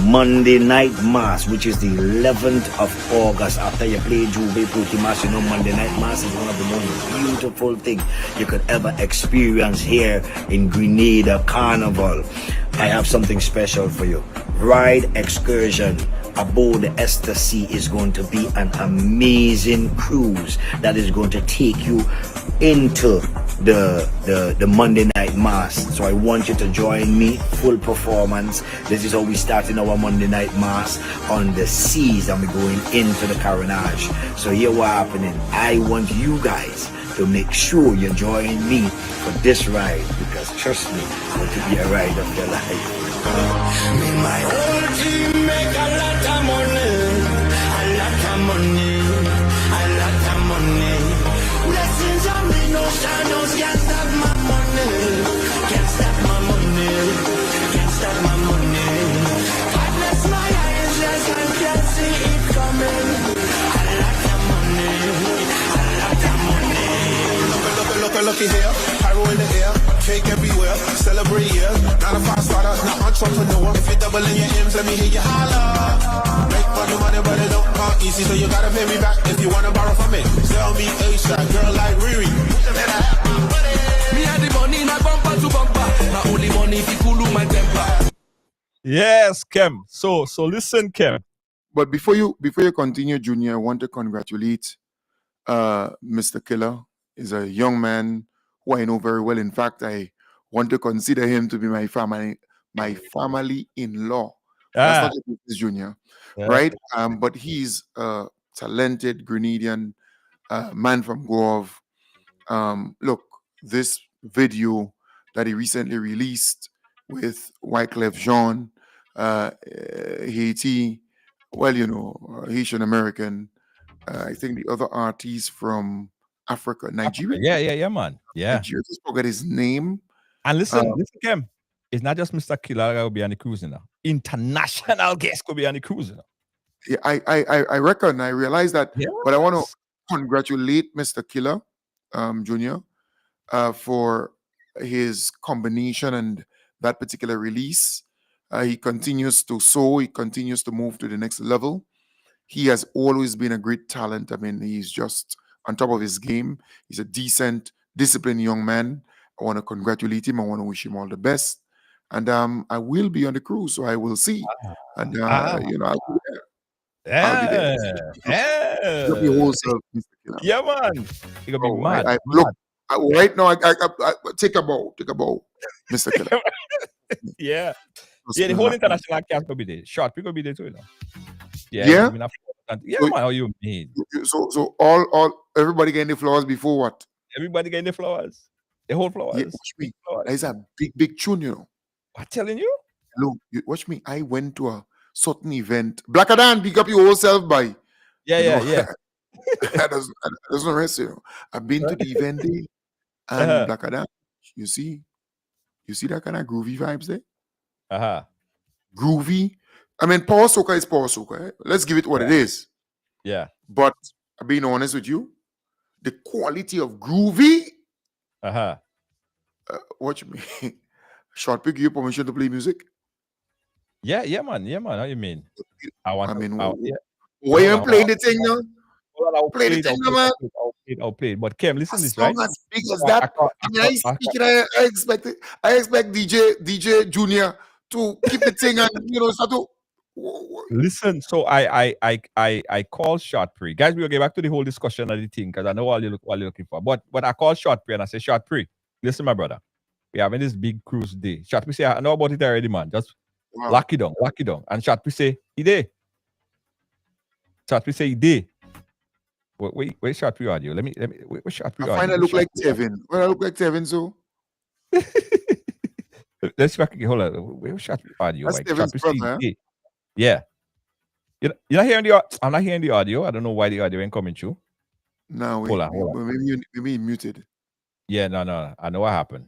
Monday Night Mass, which is the 11th of August. After you play Juve Puki Mass, you know Monday Night Mass is one of the most beautiful things you could ever experience here in Grenada Carnival. I have something special for you. Ride excursion aboard the Esther Sea is going to be an amazing cruise that is going to take you into the Monday Night Mass. So I want you to join me, full performance. This is how we starting our Monday Night Mass on the seas, and we're going into the Carnage. So here what's happening. I want you guys to make sure you join me for this ride, because trust me, it's going to be a ride of your life. Me, my whole team make a lot of money. Blessings on me, no shadows can't stop my money. Can't stop my money. God bless my eyes, yes, I can see it coming. A lot of money. Looky here, pyro in the air, cake everywhere, celebrate years. Not a fast starter, not entrepreneur. If you're doubling your M's, let me hear you holler. Make money, but it don't come easy, so you gotta pay me back if you wanna borrow from me. Tell me A-Shot, girl like Riri. Me had the money, not bumper to bumper. Not only money, if you cool my temper. Yes, Kem. So listen, Kem. But before you continue, Junior, I want to congratulate Mr. Killer. He's a young man who I know very well. In fact, I want to consider him to be my family-in-law. That's not just Junior, right? But he's a talented Grenadian man from Guave. Look, this video that he recently released with Wyclef Jean, Haiti, well, Haitian American. I think the other artist from Africa, Nigeria. Yeah, man. Yeah. Nigeria, just forget his name. And listen, Kem. It's not just Mr. Killer that will be on the cruise now. International guests could be on the cruise now. Yeah, I reckon. I realize that. Yes. But I want to congratulate Mr. Killer, Junior, for his combination and that particular release. He continues to soar. He continues to move to the next level. He has always been a great talent. I mean, he's just on top of his game. He's a decent, disciplined young man. I want to congratulate him. I want to wish him all the best. And I will be on the cruise, so I will see. And I'll be there. I'll be there. You'll be wholesome, Mr. Killer. Yeah, man. You're gonna be mad. Look, right now, I take a bow, Mr. Killer. Yeah. Yeah, the whole international cast will be there. Short people be there too, you know. Yeah. Yeah? Man, So- man, how you mean? So all everybody getting the flowers before what? Everybody getting the flowers. The whole flowers. Yeah, watch me. Flowers. It's a big tune, you know. I'm telling you. Look, watch me. I went to a certain event. Black Adan, pick up your whole self by. Yeah. That doesn't rest, you know. I've been to the event day and Black Adan, you see that kind of groovy vibes there? Groovy. I mean, power soca is power soca. Eh? Let's give it what it is. Yeah. But being honest with you, the quality of groovy. Watch me. Short pick, you permission to play music? Yeah, man. How you mean? Why you playing the thing now? I'll play the thing now, man. I'll play it. But Kim, listen to this, song right? as big as that. I expect DJ Junior to keep the thing and start to. Listen, so I called Shortpree. Guys, we'll get back to the whole discussion of the thing because I know what you're looking for. But I called Shortpree and I said, Shortpree, listen, my brother. We're having this big cruise day. Shortpree say, I know about it already, man. Just lock it down. And Shortpree say, he did. Shortpree say, he did. Where's Shortpree audio? Let me where's Shortpree audio? I find I look like Tevin. Well, I look like Tevin, so. Let's back again. Hold on. Where's Shortpree audio? That's Tevin's brother, say, yeah. You're not hearing the I'm not hearing the audio. I don't know why the audio ain't coming through. No, hold on. Maybe muted. Yeah, no. I know what happened.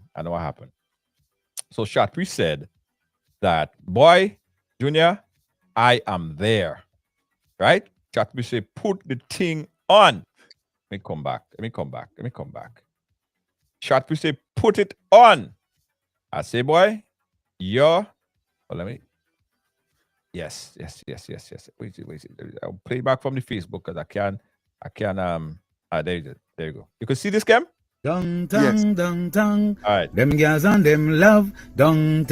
So Shortpree said that, boy, Junior, I am there. Right? Shortpree said, put the thing on. Let me come back. Shortpree said, put it on. I say, boy, let me. Yes. Wait. I'll play back from the Facebook because I can. There you go. You can see this, Cam? Dong, yes. Dong. All right. Them girls and them love. Dong.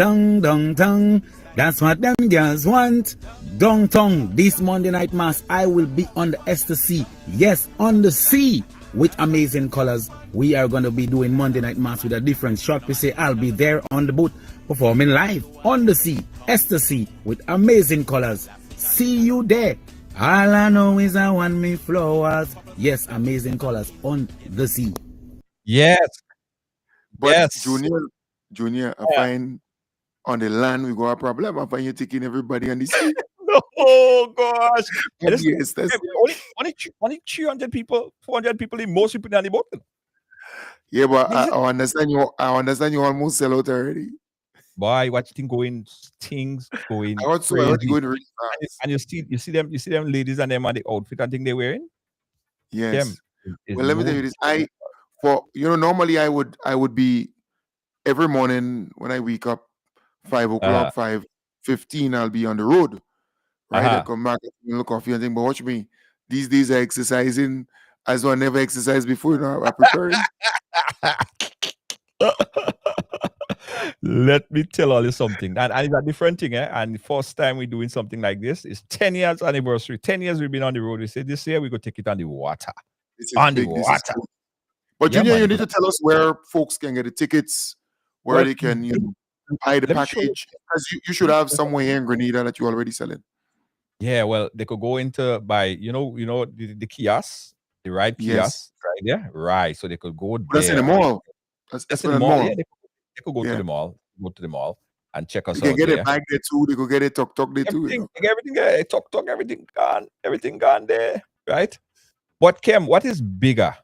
That's what them girls want. Dong. This Monday night mass, I will be on the Ecstasy. Yes, on the sea. With amazing colors. We are going to be doing Monday night mass with a different shot. We say I'll be there on the boat performing live on the sea. Ecstasy with amazing colors. See you there. All I know is I want me flowers. Yes, amazing colors on the sea. Yes. But yes. Junior, I find on the land we got a problem. I find you taking everybody on the sea. Oh gosh! Yes, that's only 300 people, 400 people, the most people on the boat. Yeah, but I understand you. I understand you almost sell out already. Boy, what you think things going? I want to going really fast. And you see them ladies and them and the outfit and thing they're wearing. Yes. Well, let me tell you this. Normally I would be every morning when I wake up 5 o'clock, 5:15, I'll be on the road. Right, I come back, look coffee and think, but watch me. These days I exercising as though I never exercised before. I'm preparing. Let me tell you something. And it's a different thing, And the first time we're doing something like this is 10 years anniversary. 10 years we've been on the road. We said this year we go take it on the water. The water. Cool. But Junior, you need to tell us where folks can get the tickets, where they can buy the package. Because you should have somewhere here in Grenada that you're already selling. Yeah, well, they could go into buy, the kiosk, the ride kiosk, right there, right? So they could go there. That's in the mall. That's in the mall. Yeah, they could go to the mall. Go to the mall and check us out. They can get it back there too. They could get it tuk there too. Everything tuk, everything gone there, right? But Kim, what is bigger,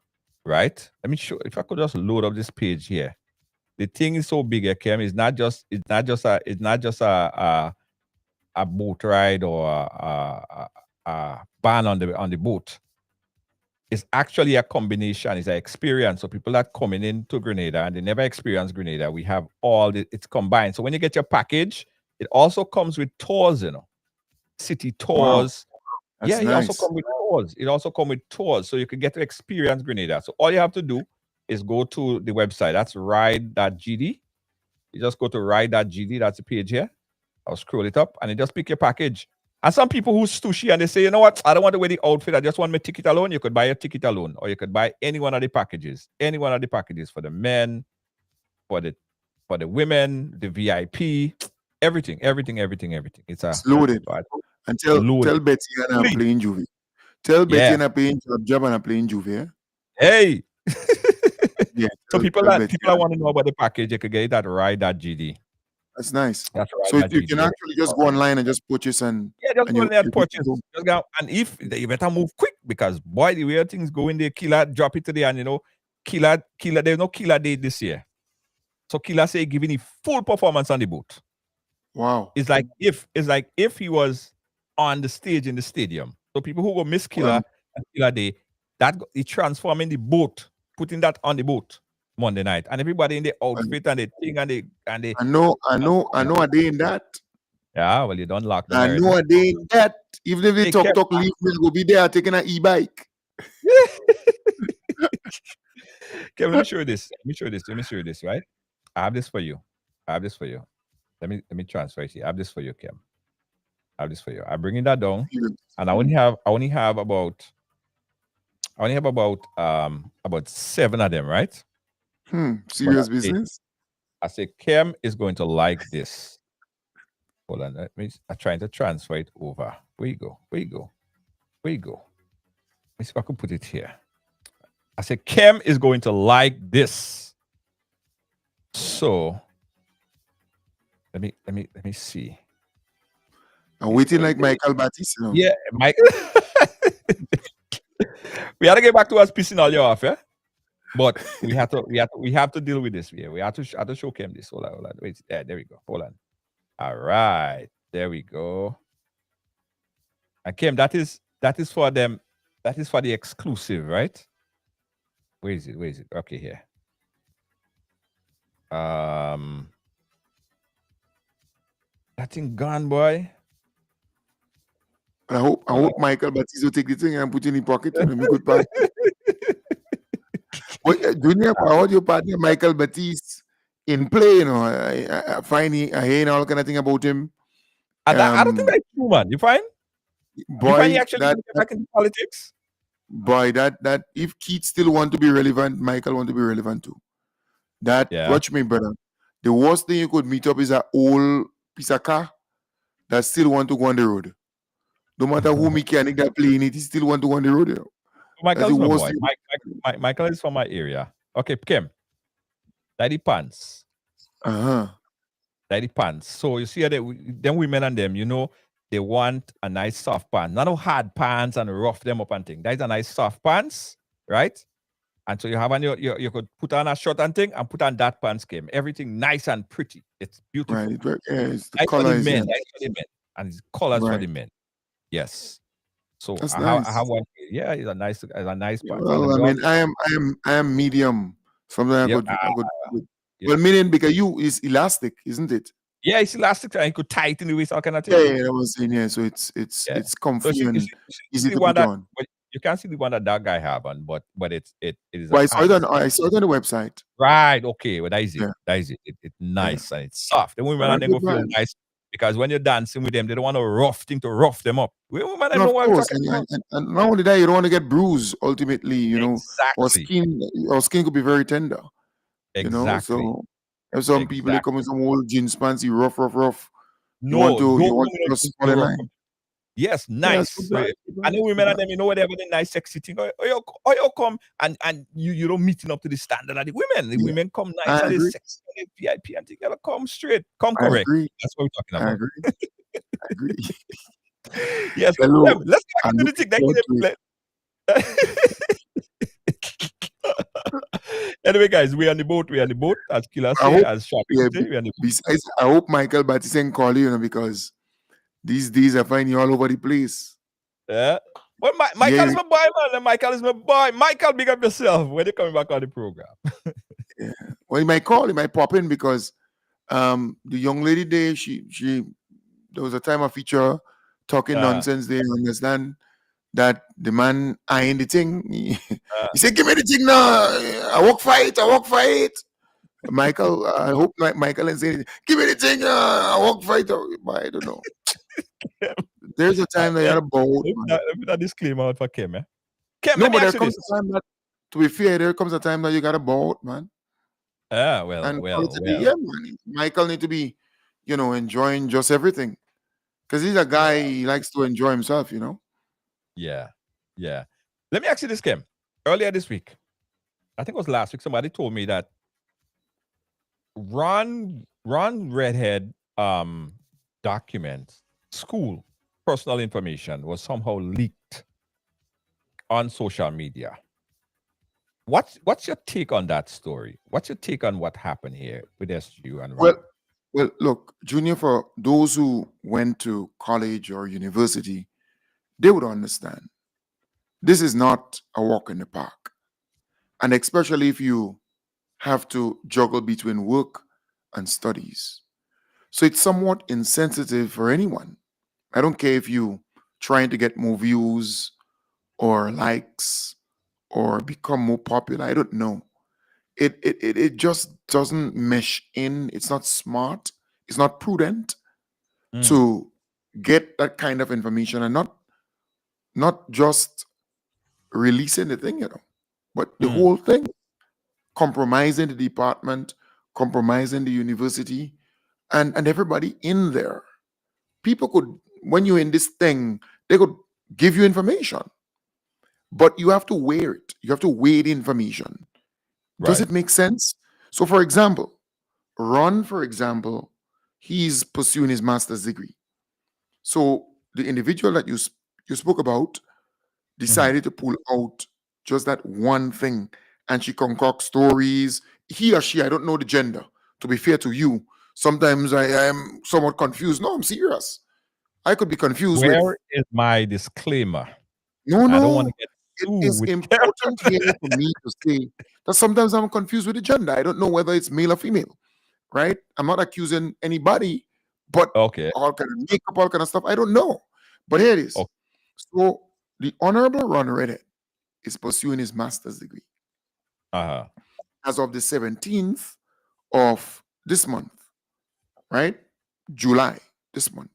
right? Let me show. If I could just load up this page here, the thing is so bigger, Kim. It's not just a boat ride or a ban on the boat. It's actually a combination. It's an experience. So people that coming into Grenada and they never experienced Grenada, we have it's combined. So when you get your package, it also comes with tours, city tours. Wow. It also comes with tours. It also comes with tours, so you can get to experience Grenada. So all you have to do is go to the website. That's ride.gd. You just go to ride.gd. That's the page here. I'll scroll it up and you just pick your package. And some people who's stushy and they say, you know what? I don't want to wear the outfit. I just want my ticket alone. You could buy a ticket alone, or you could buy any one of the packages. Any one of the packages for the men, for the for the women, the VIP, everything. It's loaded. And tell Betty and I'm Please. playing Juve. Tell Betty and I'm playing job and I'm playing Juve. Yeah? Hey. Yeah. So people that want to know about the package, you could get that Ride.gd. That's nice. That's right. So you can actually just go online and just purchase and just go in there and purchase. Just go, and if you better move quick, because boy, the way things go in there, Killer drop it today, and Killer, there's no Killer day this year. So Killer say giving a full performance on the boat. Wow. It's like if he was on the stage in the stadium. So people who go miss Killer and Killer day, that he transforming the boat, putting that on the boat Monday night, and everybody in the outfit and the thing and the. I know a day in that. Yeah, well, you don't lock them. I know a day in that. Even if they talk leave, we'll go be there taking an e-bike. Okay, let me show you this. Right? I have this for you. Let me transfer it here. I have this for you, Kim. I'm bringing that down, and I only have about 7 of them, right? Serious business. I say Kim is going to like this. Hold on, I'm trying to transfer it over. Where you go? Let me see if I can put it here. I say Kim is going to like this. So let me see. I'm waiting like Michael Batista. Yeah, Mike. We had to get back to us pissing all you off, yeah. But we have to deal with this. Yeah, we have to show Kim this. Hold on. Wait, yeah, there we go. Hold on. All right, there we go. And Kim, that is for them. That is for the exclusive, right? Where is it? Okay, here. That thing gone, boy. I hope Michael Batista will take the thing and put it in his pocket and make good part. Junior, audio partner Michael Batista in play, I find I hear all kind of thing about him. I don't think that's true, man. You find? Boy, you find he actually get back into politics? Boy, that if Keith still want to be relevant, Michael want to be relevant too. Watch me, brother. The worst thing you could meet up is an old piece of car that still want to go on the road. No matter who mechanic that playing it, he still want to go on the road. Michael's my boy. Michael is from my area. Okay, Kim. Daddy pants. Daddy pants. So you see them women and them, they want a nice soft pants. Not no hard pants and rough them up and thing. That is a nice soft pants, right? And so you have on you could put on a shirt and thing and put on that pants, Kim. Everything nice and pretty. It's beautiful. Right. It's the nice colors, for the men. Nice for the men. And it's colors for the men. Yes. So I have one. Yeah, it's a nice pants. Well, I mean, I am medium. Something I could well, meaning because you is elastic, isn't it? Yeah, it's elastic and you could tie it in the waist, all kind of thing. Yeah, I was saying, yeah. So it's comfy and easy to put on. You can't see the one that guy have on, but it is. Well, I saw it on the website. Right. Okay. Well, that is it. Yeah. That is it. It's nice and it's soft. The women and them go feel nice because when you're dancing with them, they don't want a rough thing to rough them up. Women and of course, and not only that, you don't want to get bruised. Ultimately, exactly. Or skin could be very tender. Exactly. So if some people they come with some old jeans pants, rough. No, you want to just fall in line. Yes, nice. Yeah, I know women and them, whatever the nice sexy thing. Or you come and you don't meeting up to the standard of the women. The women come nice and they sexy and they VIP and they gotta come straight. Come correct. That's what we're talking about. I agree. Yes. Hello. Let's get into the thing. Anyway, guys, we're on the boat. As Killer say, as Sharpie say, we're on the boat. Besides, I hope Michael Batista call you, because these days I find you all over the place. Yeah. But Michael is my boy, man. Michael is my boy. Michael, big up yourself when you're coming back on the program. Yeah. Well, he might pop in because the young lady there, she there was a time I feature talking nonsense there. You understand that the man eyeing the thing. He said, "Give me the thing now. I walk fight. Michael, I hope Michael and say, "Give me the thing. I walk fight." I don't know. There's a time they had a boat. Let me that disclaimer out for Kim, No, but there comes a time that, to be fair, there comes a time that you got a boat, man. Yeah, man, Michael need to be, enjoying just everything. Because he's a guy, he likes to enjoy himself, Yeah. Let me ask you this, Kim. Earlier this week, I think it was last week, somebody told me that Ron Redhead documents, school personal information was somehow leaked on social media. What's your take on that story? What's your take on what happened here with SGU and Ron? Well, look, Junior, for those who went to college or university, they would understand. This is not a walk in the park. And especially if you have to juggle between work and studies. So it's somewhat insensitive for anyone. I don't care if you trying to get more views or likes or become more popular. I don't know. It just doesn't mesh in. It's not smart. It's not prudent to get that kind of information and not just releasing the thing, but the whole thing, compromising the department, compromising the university, and everybody in there. People could, when you're in this thing, they could give you information, but you have to weigh it. You have to weigh the information. Does it make sense? So, for example, Ron, he's pursuing his master's degree. So the individual that you spoke about decided to pull out just that one thing, and she concocts stories. He or she, I don't know the gender. To be fair to you, sometimes I am somewhat confused. No, I'm serious. I could be confused. Where is my disclaimer? No. I don't want to get it is important here for me to say that sometimes I'm confused with the gender. I don't know whether it's male or female, right? I'm not accusing anybody, but all kind of makeup, all kind of stuff. I don't know. But here it is. Okay. So the Honorable Ron Redhead is pursuing his master's degree. As of the 17th of this month, right? July, this month.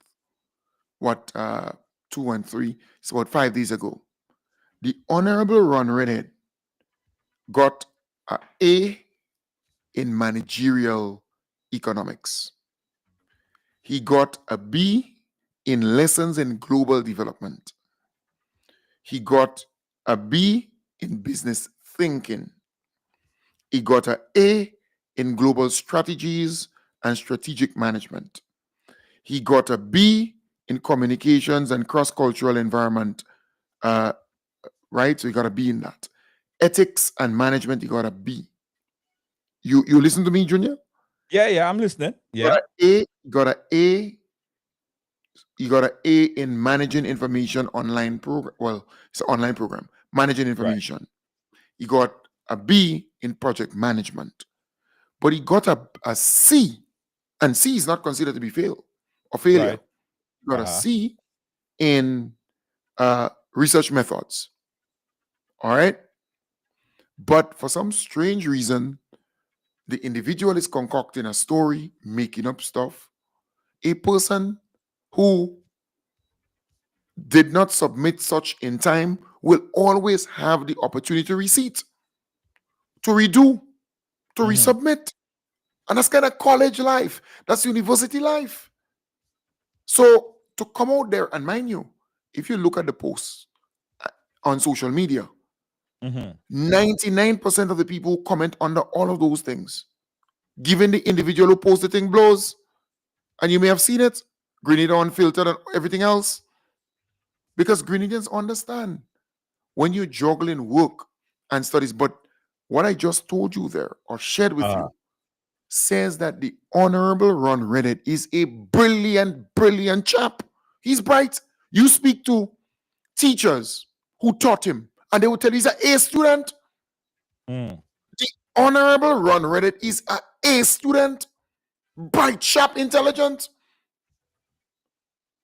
2 and 3, it's about 5 days ago. The Honorable Ron Redhead got an A in managerial economics. He got a B in lessons in global development. He got a B in business thinking. He got an A in global strategies and strategic management. He got a B in communications and cross-cultural environment, right? So he got a B in that. Ethics and management, he got a B. You listen to me, Junior? Yeah, I'm listening. Yeah. He got an A in managing information online program. Well, it's an online program, managing information. Right. He got a B in project management. But he got a C, and C is not considered to be failure. Right. He got a C in research methods. All right? But for some strange reason, the individual is concocting a story, making up stuff. A person who did not submit such in time will always have the opportunity to reseat, to redo, to resubmit. And that's kind of college life. That's university life. So to come out there, and mind you, if you look at the posts on social media, 99% of the people who comment under all of those things, given the individual who posted the thing blows, and you may have seen it, Grenada Unfiltered and everything else, because Grenadians understand when you're juggling work and studies. But what I just told you there, or shared with you, says that the Honorable Ron Redhead is a brilliant chap. He's bright. You speak to teachers who taught him, and they will tell you he's an A student. The Honorable Ron Redhead is an A student, bright, sharp, intelligent.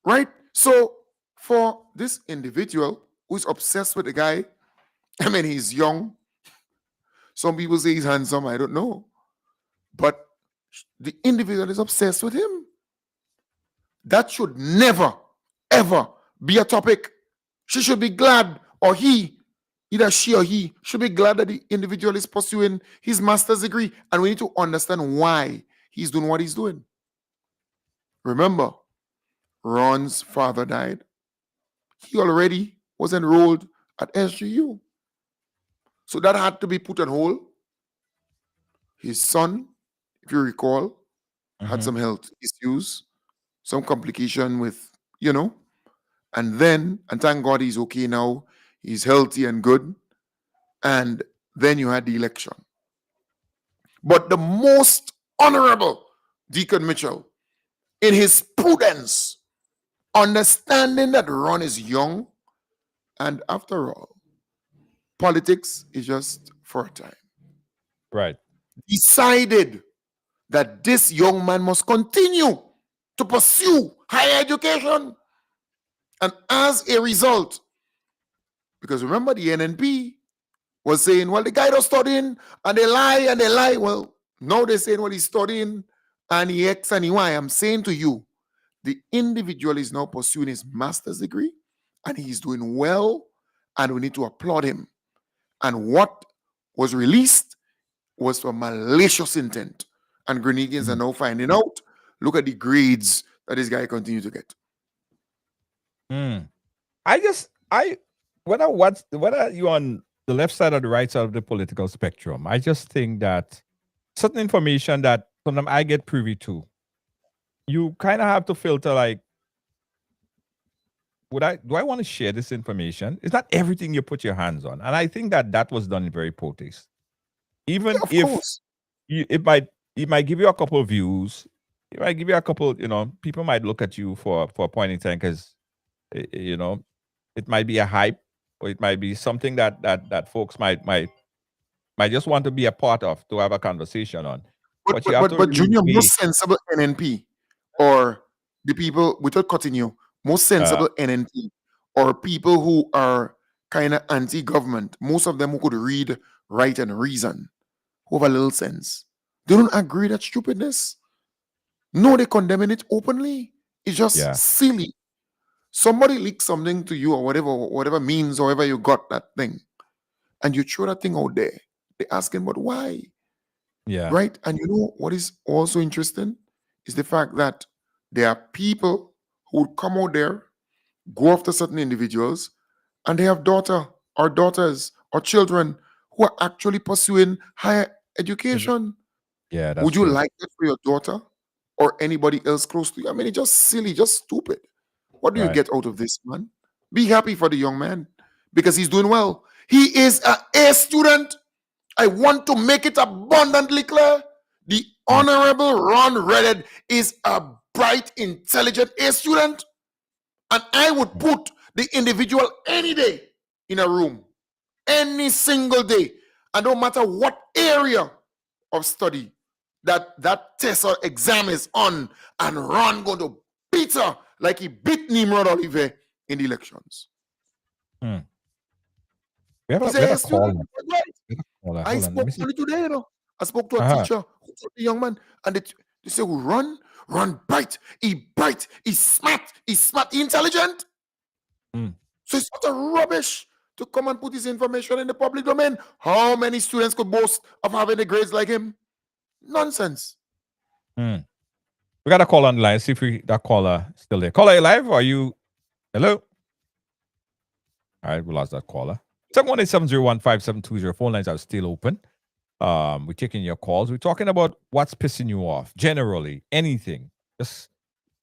Right? So for this individual who's obsessed with the guy, I mean, he's young. Some people say he's handsome. I don't know. But the individual is obsessed with him. That should never, ever be a topic. She should be glad, or he, either she or he should be glad that the individual is pursuing his master's degree, and we need to understand why he's doing what he's doing. Remember, Ron's father died. He already was enrolled at SGU. So that had to be put on hold. His son, if you recall, had some health issues, some complication with, and thank God he's okay now. He's healthy and good. And then you had the election. But the most honorable Deacon Mitchell, in his prudence, understanding that Ron is young, and after all, politics is just for a time. Right. Decided that this young man must continue to pursue higher education. And as a result, because remember the NNP was saying, well, the guy was studying and they lie. Well, now they're saying, well, he's studying and he X and he Y. I'm saying to you, the individual is now pursuing his master's degree and he's doing well, and we need to applaud him. And what was released was for malicious intent. And Grenadians are now finding out. Look at the grades that this guy continues to get. Whether you're on the left side or the right side of the political spectrum, I just think that certain information that sometimes I get privy to, you kind of have to filter, like, do I want to share this information? It's not everything you put your hands on. And I think that was done in very poor taste. Even if it might give you a couple of views, it might give you a couple, people might look at you for a point in time because, it might be a hype, or it might be something that folks might just want to be a part of, to have a conversation on. But Junior, most sensible NNP, or the people, without cutting you, most sensible NNP, or people who are kind of anti-government, most of them who could read, write, and reason, who have a little sense, they don't agree that stupidness. No, they're condemning it openly. It's just silly. Somebody leaks something to you, or whatever means, however you got that thing, and you throw that thing out there. They're asking, but why? Yeah. Right? And you know what is also interesting is the fact that there are people who would come out there, go after certain individuals, and they have daughters or children who are actually pursuing higher education. Yeah, that's Would you true. like that for your daughter or anybody else close to you? I mean, it's just silly, just stupid. What do you get out of this, man? Be happy for the young man because he's doing well. He is an A student. I want to make it abundantly clear. The Honorable Ron Redhead is a bright, intelligent A student. And I would put the individual any day in a room, any single day. And no matter what area of study that test or exam is on, and Ron going to beat her like he beat Nimrod Oliver in the elections. We have a call. I spoke to today, I spoke to a teacher who told the young man, and they say, Ron bright, he smart, he intelligent. So it's not a rubbish to come and put his information in the public domain. How many students could boast of having the grades like him? Nonsense. We got a call on the line. See if that caller still there. Caller, are you live? Or are you? Hello? All right, we lost that caller. 718-701-5720. Phone lines are still open. We're taking your calls. We're talking about what's pissing you off. Generally, anything. Just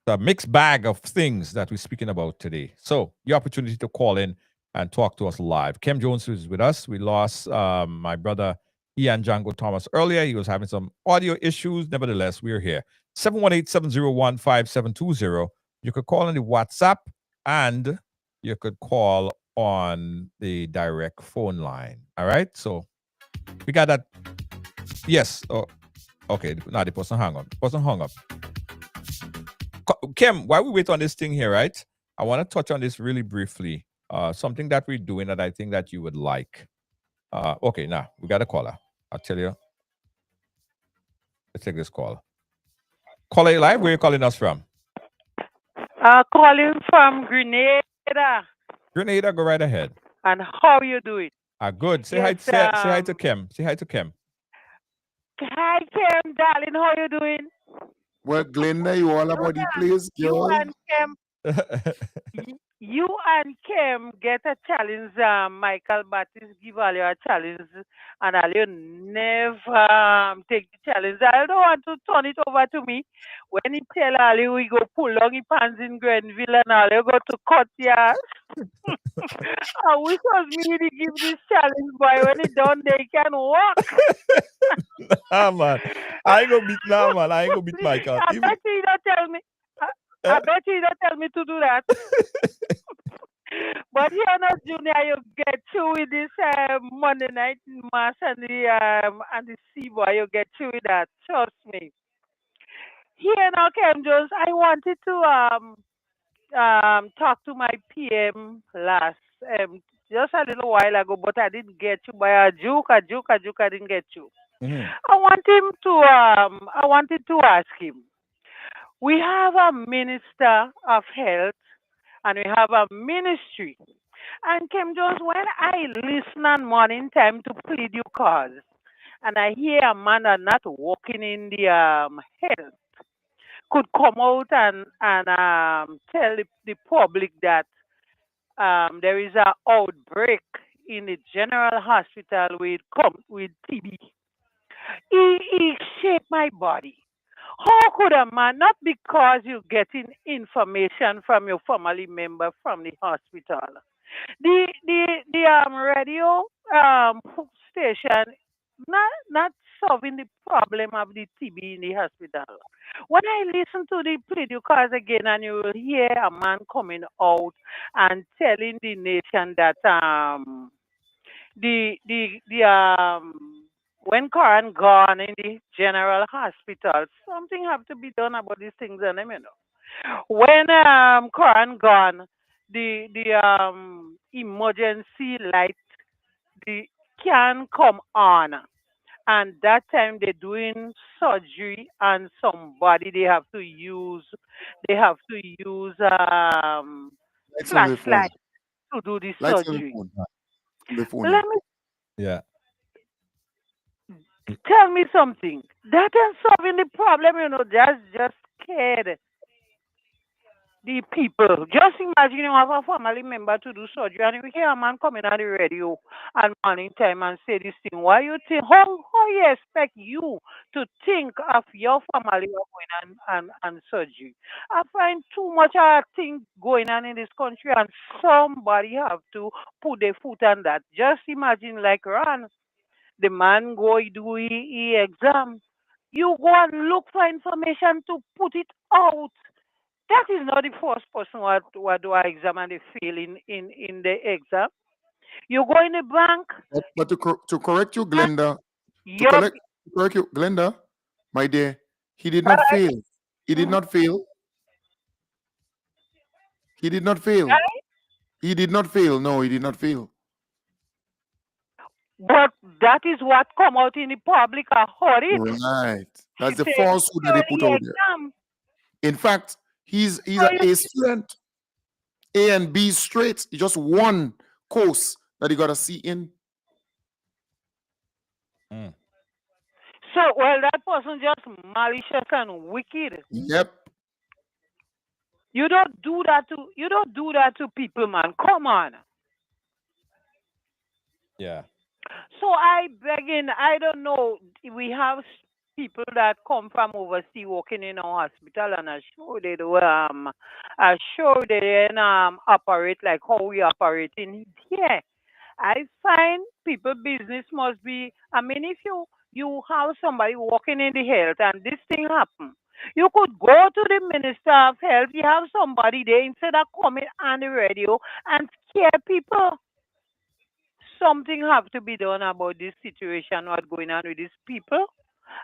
a mixed bag of things that we're speaking about today. So, your opportunity to call in and talk to us live. Kem Jones is with us. We lost my brother Ian Django Thomas earlier. He was having some audio issues. Nevertheless, we're here. 718-701-5720. You could call on the WhatsApp, and you could call on the direct phone line. All right? So, we got that. Yes. Oh, okay. Now the person hung up. Kim, while we wait on this thing here, right? I want to touch on this really briefly. Something that we're doing that I think that you would like. Okay, now we got a caller. I'll tell you. Let's take this call. Caller, you live? Where are you calling us from? Calling from Grenada. Grenada, go right ahead. And how you doing? Good. Say hi to Kim. Say hi to Kim. Hi, Kim, darling. How you doing? Well, Glenda, you all about the place, girl. You and Kim get a challenge. Michael Baptist give all you a challenge, and all you never take the challenge. I don't want to turn it over to me. When he tell all you, we go pull long his pants in Grenville and all you go to Clozier. I wish it was me to give this challenge, boy. When he done, they can walk. Nah, man. I ain't gonna beat Michael. I bet you don't tell me. I bet you don't tell me to do that. But here not Junior, you get through with this Monday night mass and the sea boy, you get through with that. Trust me. Here now, Kem Jones, I wanted to talk to my PM last just a little while ago, but I didn't get you by a juke, I didn't get you. Mm-hmm. I wanted to ask him. We have a minister of health and we have a ministry. And Kim Jones, when I listen on morning time to plead your cause, and I hear a man that not working in the health could come out and tell the public that there is an outbreak in the general hospital with TB. He shake my body. How could a man, not because you're getting information from your family member from the hospital, the radio station not solving the problem of the TB in the hospital. When I listen to the predicors again, and you will hear a man coming out and telling the nation that when Coran gone in the general hospital, something have to be done about these things, and you know. When Coran gone, the emergency light can come on, and that time they're doing surgery on somebody. They have to use flashlight to do the surgery. The phone. Let me Yeah. tell me something. That ain't solving the problem, you know. Just scared the people. Just imagine you have a family member to do surgery and you hear a man coming on the radio and morning time and say this thing. Why you think how you expect you to think of your family going and surgery? I find too much thing going on in this country and somebody have to put their foot on that. Just imagine like Ron, the man go do exam. You go and look for information to put it out. That is not the first person what do I examine the fail in the exam. You go in the bank. But to correct you, Glenda, correct you, Glenda, my dear, he did not fail. He did not fail. He did not fail. He did not fail. No, he did not fail. But that is what come out in the public. I heard it. Right. That's the falsehood that they put out there. In fact, he's an A student. A and B straight. It's just one course that he got a C in. So, well, that person just malicious and wicked. Yep. You don't do that to people, man. Come on. Yeah. So I begging, I don't know. We have people that come from overseas working in our hospital, and I'm sure they do. They operate like how we operate in here. I find people business must be. I mean, if you have somebody working in the health and this thing happen, you could go to the minister of health. You have somebody there instead of coming on the radio and scare people. Something have to be done about this situation, what's going on with these people.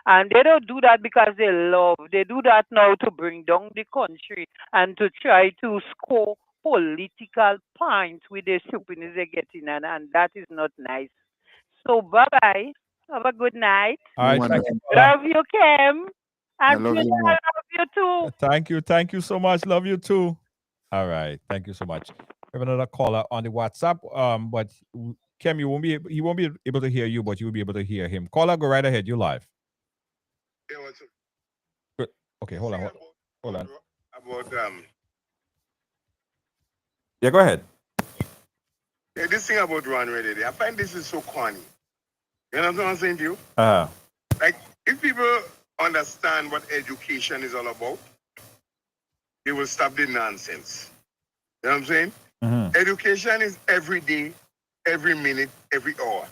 And they don't do that because they love. They do that now to bring down the country and to try to score political points with the stupidness they're getting. And that is not nice. So bye-bye. Have a good night. All right. Thank you. Love you, Kim. I love you, I love you too. Thank you. Thank you so much. Love you too. All right. Thank you so much. We have another caller on the WhatsApp. But Kem, he won't be able to hear you, but you'll be able to hear him. Caller, go right ahead. You live. Yeah, what's up? Good. Okay, hold on. About Yeah, go ahead. yeah, this thing about Run Ready Day, I find this is so corny. You know what I'm saying to you? Like, if people understand what education is all about, they will stop the nonsense. You know what I'm saying? Education is every day, every minute, every hour.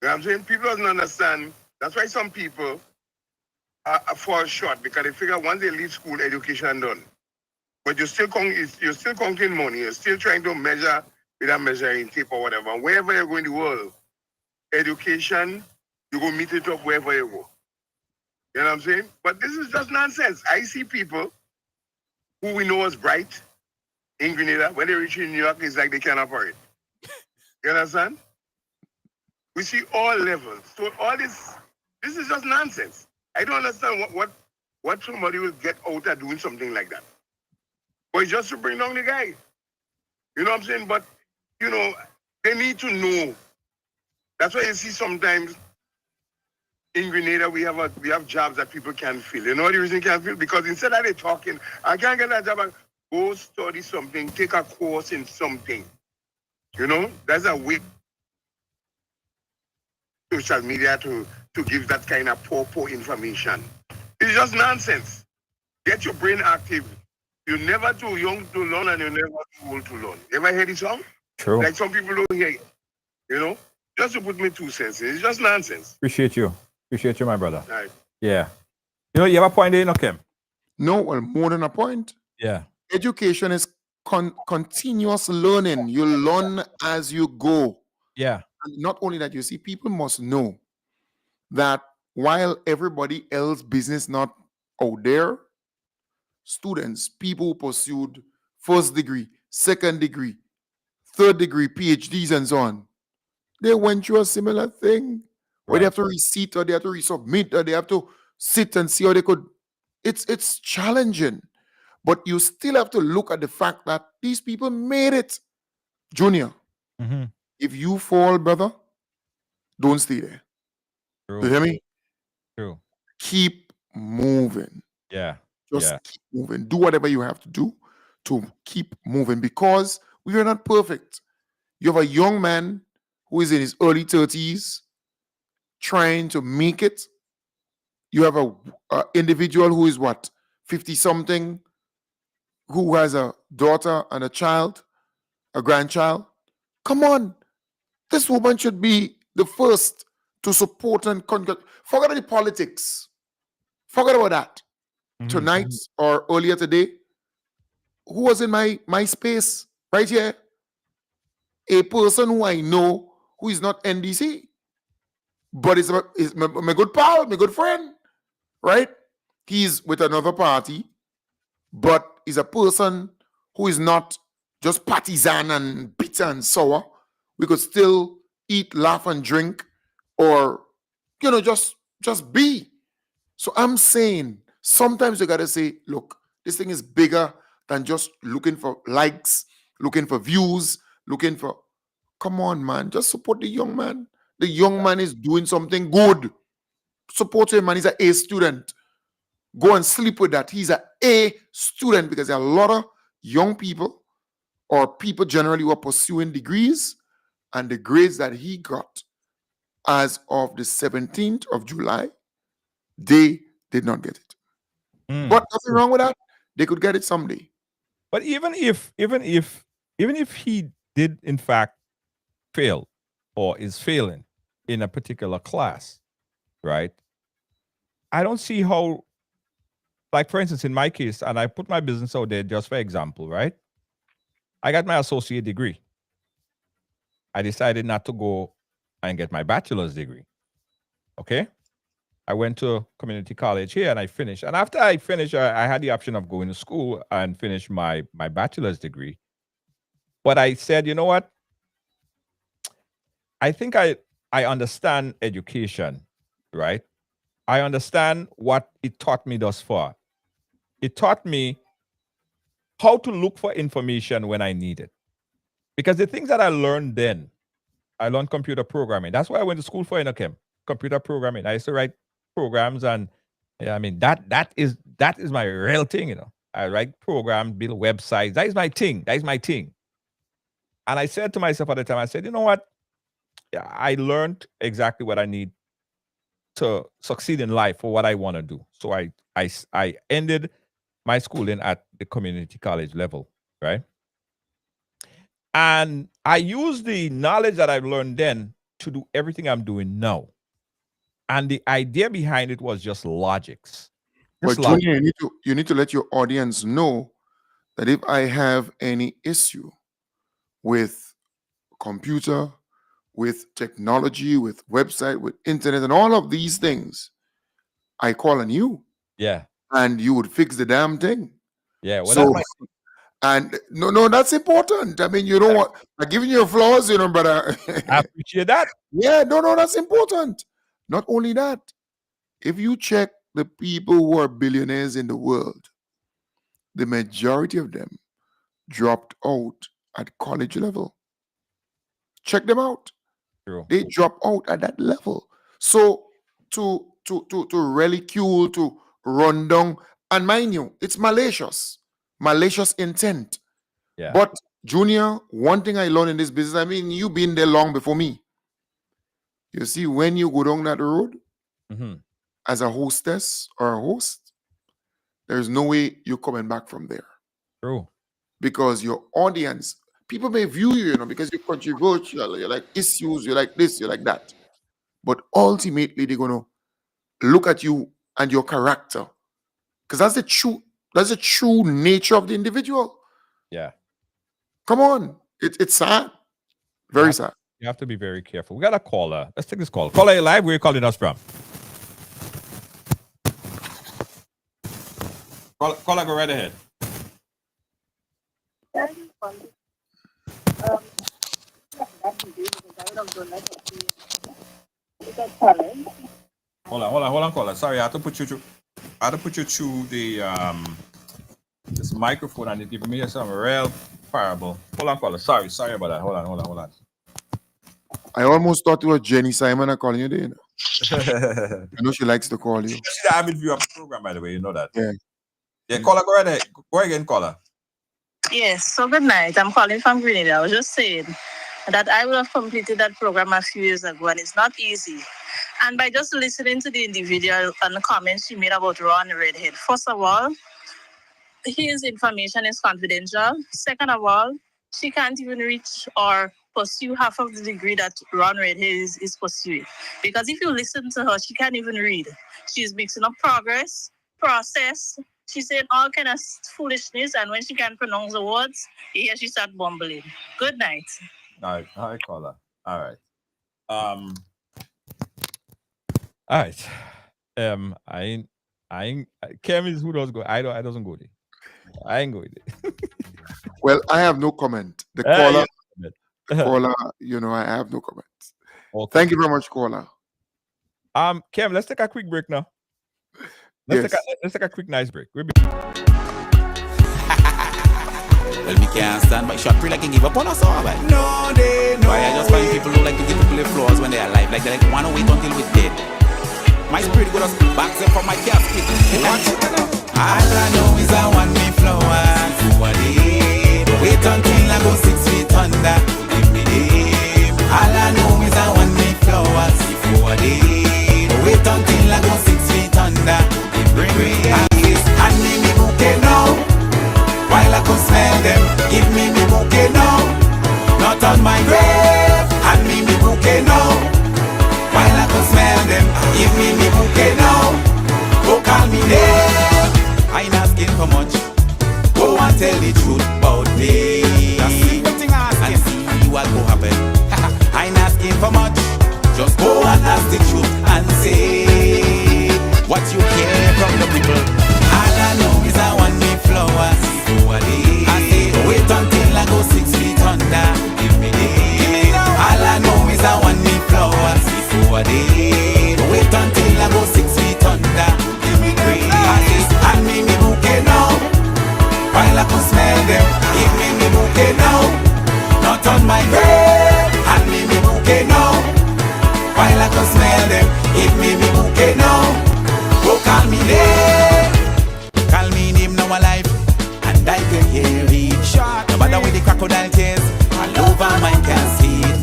You know what I'm saying? People don't understand. That's why some people fall short, because they figure once they leave school, education done. But you're still counting money. You're still trying to measure with a measuring tape or whatever. Wherever you go in the world, education, you go meet it up wherever you go. You know what I'm saying? But this is just nonsense. I see people who we know as bright in Grenada, when they reach in New York, it's like they can't operate. You understand? We see all levels. So all this is just nonsense. I don't understand what somebody will get out of doing something like that. But it's just to bring down the guy. You know what I'm saying? But, you know, they need to know. That's why you see sometimes in Grenada we have jobs that people can't fill. You know the reason can't fill? Because instead of they talking, I can't get that job, go study something, take a course in something. You know, that's a way social media to give that kind of poor information. It's just nonsense. Get your brain active. You're never too young to learn and you're never too old to learn. You ever heard the song? True. Like some people don't hear it. You know? Just to put me 2 cents in. It's just nonsense. Appreciate you, my brother. Right. Yeah. You know, you have a point there, Kim? No, well, more than a point. Yeah. Education is continuous learning. You learn as you go. Yeah. And not only that, you see, people must know that while everybody else business not out there, students, people who pursued first degree, second degree, third degree, PhDs and so on, they went through a similar thing where they have to resit or they have to resubmit or they have to sit and see how they could. It's challenging, but you still have to look at the fact that these people made it. Junior, if you fall, brother, don't stay there. True. You hear me? True. Keep moving. Yeah. Just keep moving. Do whatever you have to do to keep moving, because we are not perfect. You have a young man who is in his early 30s trying to make it. You have a individual who is 50-something, who has a daughter and a child, a grandchild. Come on. This woman should be the first to support and forget about the politics. Forget about that. Tonight or earlier today, who was in my space right here? A person who I know who is not NDC, but is my good pal, my good friend, right? He's with another party, but is a person who is not just partisan and bitter and sour. We could still eat, laugh, and drink, or just be. So I'm saying sometimes you gotta say, look, this thing is bigger than just looking for likes, looking for views, looking for. Come on, man, just support the young man. The young man is doing something good. Support him, man. He's an A student. Go and sleep with that. He's an A student, because there are a lot of young people or people generally who are pursuing degrees, and the grades that he got as of the 17th of July, they did not get it. But nothing wrong with that. They could get it someday. But even if he did in fact fail or is failing in a particular class, right? I don't see how, like for instance, in my case, and I put my business out there just for example, right? I got my associate degree. I decided not to go and get my bachelor's degree. Okay? I went to community college here and I finished. And after I finished, I had the option of going to school and finish my bachelor's degree. But I said, you know what? I think I understand education, right? I understand what it taught me thus far. It taught me how to look for information when I need it. Because the things that I learned then I learned computer programming. That's why I went to school for Kim. Computer programming. I used to write programs, and I mean that is my real thing. I write programs, build websites. That is my thing. And I said to myself at the time, I said, you know what? I learned exactly what I need to succeed in life for what I want to do. So I ended my schooling at the community college level, right? And I used the knowledge that I've learned then to do everything I'm doing now. And the idea behind it was just logics. But Junior, you need to let your audience know that if I have any issue with computer, with technology, with website, with internet, and all of these things, I call on you. Yeah. And you would fix the damn thing. Yeah. Well, so, and no, that's important. I mean, you don't want I'm giving you flaws, brother. I appreciate that. Yeah, no, that's important. Not only that, if you check the people who are billionaires in the world, the majority of them dropped out at college level. Check them out. True. They drop out at that level. So to ridicule, to run down, and mind you, it's malicious intent. Yeah. But Junior, one thing I learned in this business, I mean, you've been there long before me. You see, when you go down that road as a hostess or a host, there's no way you're coming back from there. True. Because your audience, people may view you, because you're controversial, you're like issues, you're like this, you're like that. But ultimately, they're going to look at you and your character. Because that's the true nature of the individual. Yeah. Come on. It's sad. Very sad. You have to be very careful. We got a caller. Let's take this call. Caller, you live. Where are you calling us from? Caller, go right ahead. Hold on, caller. Sorry, I have to put you through the this microphone, and it giving me some real parable. Hold on, caller. Sorry about that. Hold on. I almost thought it was Jenny Simon calling you there. I know she likes to call you. She's the avid viewer of the program, by the way. You know that. Yeah, caller, go right ahead. Go again, caller. Yes, so good night. I'm calling from Grenada. I was just saying that I would have completed that program a few years ago, and it's not easy. And by just listening to the individual and the comments she made about Ron Redhead, first of all, his information is confidential. Second of all, she can't even reach or pursue half of the degree that Ron Redhead is pursuing. Because if you listen to her, she can't even read. She's mixing up process. She's saying all kind of foolishness, and when she can't pronounce the words, here she start bumbling. Good night. All right, caller. All right. All right. I ain't Cam is who does go. I doesn't go there. I ain't going there. Well, I have no comment. The caller, I have no comments. Okay. Thank you very much, caller. Cam, let's take a quick break now. Let's take a quick nice break. Well, me can't stand by shot pretty like you give up on us all, right? No, they know. Why I just find people who like to give people their flaws when they're alive, like they like wanna wait until we're dead. My spirit go just backs up from my casket. All I know is I want me flowers. Wait until I go 6 feet under. Give me them. All I know is I want me flowers. Wait until I go 6 feet under. Bring me eyes and me bouquet now. While I could smell them, give me bouquet now. Not on my grave, and me bouquet now. While I could smell them, give me bouquet now. Go call me there. I ain't asking for much. Go and tell the truth about me. And see what will happen. I ain't asking for much. Just go and ask the truth and say what you care from the people. All I know is I want me flowers. I say wait until I go 6 feet under. Give me them. All I know is I want me flowers. Wait until I go 6 feet under. Give me them. And me bouquet now. While I can smell them, give me bouquet now. Not on my grave. And me bouquet. bouquet now. While I can smell them, give me bouquet now. Go call me name. Call me name now alive, and I can hear it. No matter with the crocodile tears, all over my can see it.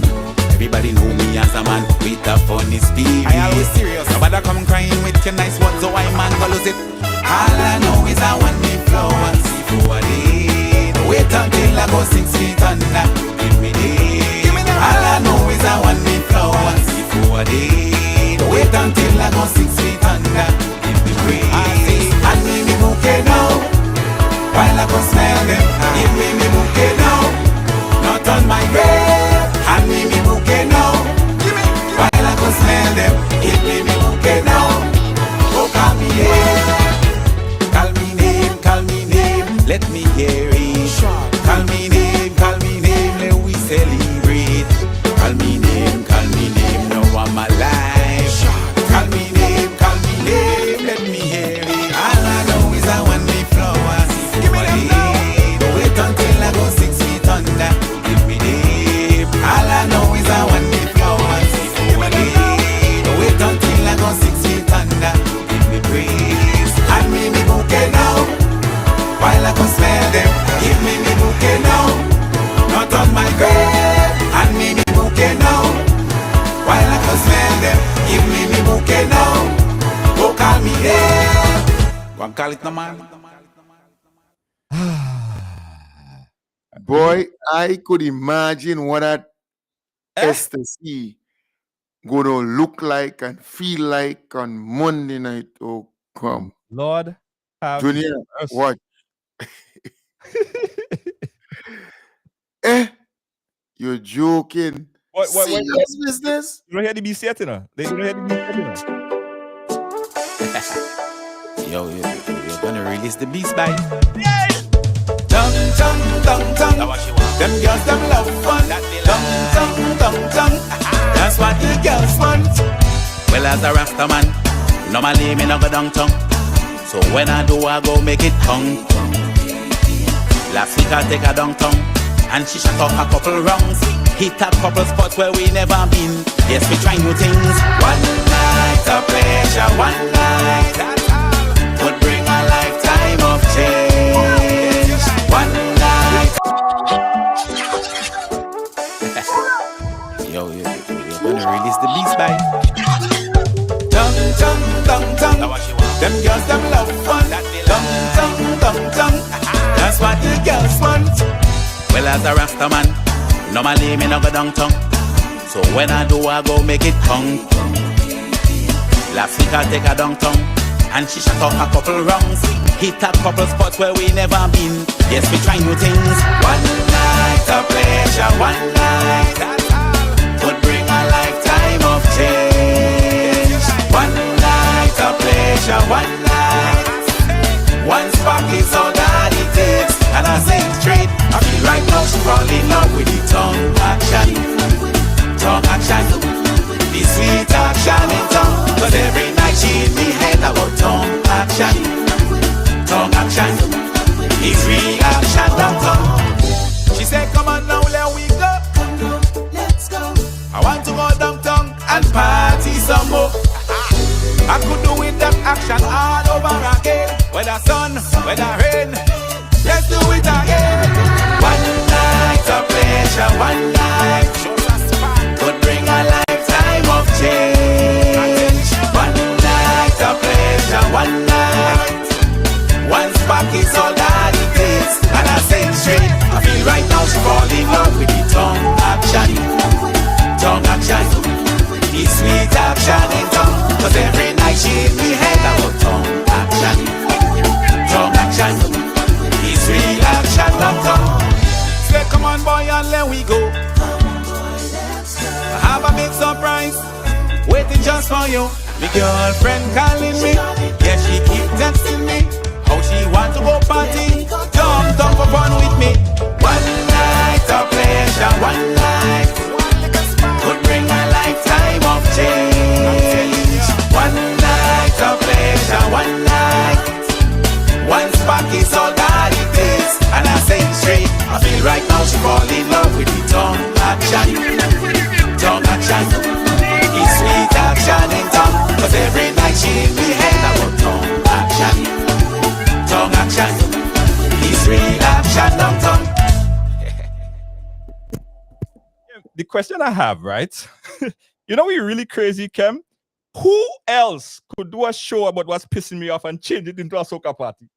Everybody know me as a man with a funny spirit. I always serious. No matter come crying with your nice words, so I man go lose it. All I know is I want me flowers before I did. Wait until I go 6 feet under. Give me this. All I know is I want me flowers before I did. Wait until I go 6 feet under. Give me praise. And me bouquet now. While I go smell them. Give me bouquet now. Not on my grave. And me bouquet now. While I go smell them. Give me bouquet now. Go call me name. Call me name, call me name. Let me hear it. Call me name, let we celebrate. Call me name, now I'm alive. Call me name, let me hear it. All I know is I want me flowers. Give me them. Wait until I go 6 feet under. Give me name. All I know is I want me flowers. Wait until I go 6 feet under. Give me praise. And me bouquet now. While I can smell them. Give me bouquet now. Not on my grave. And me bouquet now. While I can smell them. Give me bouquet now. Go call me there. Go and call it no man. Boy, I could imagine what that ecstasy gonna look like and feel like on Monday night. Oh, come. Lord have Junior, mercy. what? You're joking. What? Serious business? You don't hear the BC yet, you know? They don't hear the BC yet, you know? You're gonna release the beast by. Dum dum dum dum. Them girls them love fun. Dum dum dum dum. That's what the girls want. Well, as a Rasta man, normally me no go downtown. So when I do, I go make it tongue. Last week I take a downtown, and she shot off a couple rounds. Hit a couple spots where we never been. Yes, we try new things. One night of pleasure, one night would bring a lifetime of change. One night. You're gonna release the beast by. Dum dum dum dum. Them girls them love fun. Dum dum dum dum. That's what the girls want. Well, as a Rasta man, normally me no go downtown. So when I do, I go make it tongue. Last week I take a downtown, and she shot off a couple rounds. Hit a couple spots where we never been. Yes, we try new things. One night of pleasure, one night would bring a lifetime of change. One night of pleasure, one night. One spark is all that it takes. And I say it straight, I feel right now she fall in love with the tongue action. Tongue action, the sweet action in tongue. Cause every night she in me head about tongue action. Tongue action, it's real action downtown. She said come on now let we go. Let's go. I want to go downtown and party some more. I could do with that action all over again. Whether sun, whether rain, let's do it again. One night of pleasure, one night could bring a lifetime of change. One night of pleasure, one night. One spark is all that it takes. And I say it straight, I feel right now she fall in love with the tongue action. Tongue action, the sweet action in tongue. Cause every night she in me head about tongue action. Tongue action, it's real action downtown. Say come on boy and let we go. I have a big surprise waiting just for you. My girlfriend calling me, yeah she keep texting me. How she want to go party, downtown for fun with me. One night of pleasure, one night could bring a lifetime of change. One night of pleasure, one night. One spark is all that it takes. And I say it straight, I feel right now she fall in love with the tongue action. Tongue action. question I have, right? You know, we're really crazy, Kem. Who else could do a show about what's pissing me off and change it into a soca party?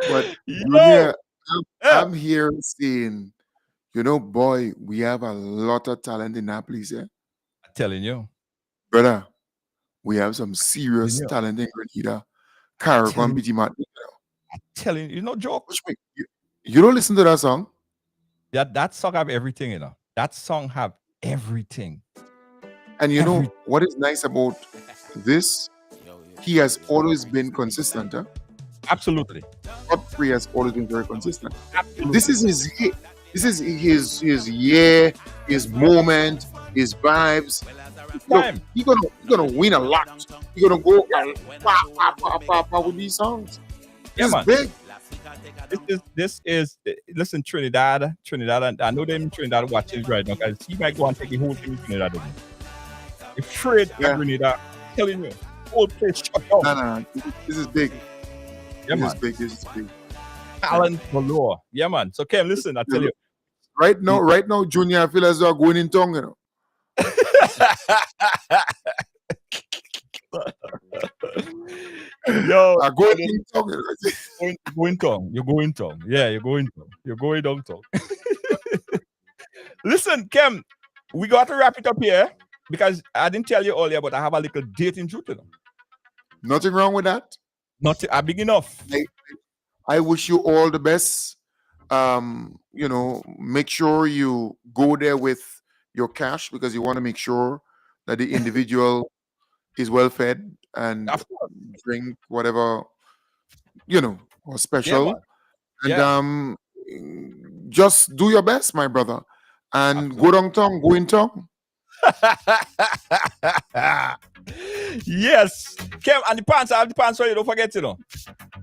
But Junior, I'm here saying, you know, boy, we have a lot of talent in that place, yeah? I'm telling you. Brother, we have some serious talent in Grenada. Kirk and BG Matt. I'm telling you, no joke. You don't listen to that song? Yeah, that song have everything, you know. That song have everything. And you know what is nice about this? He has always been consistent, huh? Absolutely. Godfrey has always been very consistent. Absolutely. This is his year. This is his year, his moment, his vibes. Look, he's gonna win a lot. He's gonna go with these songs. Yeah, It's man. big. This is listen, Trinidad, and I know them in Trinidad watching right now because he might go and take the whole thing in Trinidad. If Fred and Trinidad, telling you, whole place shut down. No. This is big. Yeah, This is big. Talent galore. Yeah, man. So Ken, listen, I tell you. Right now, Junior, I feel as though I'm going in tongue, you know. Yo, I'm going in tongue. You're going tongue. Yeah, you're going tongue. You're going down tongue. Listen, Kem, we got to wrap it up here because I didn't tell you earlier, but I have a little dating truth in them. Nothing wrong with that. Nothing. Big enough. I wish you all the best. You know, make sure you go there with your cash because you want to make sure that the individual is well fed and drink whatever, you know, or special. And just do your best, my brother. And go down tongue, go in tongue. Yes. Kem, and the pants, I have the pants for you, don't forget, you know.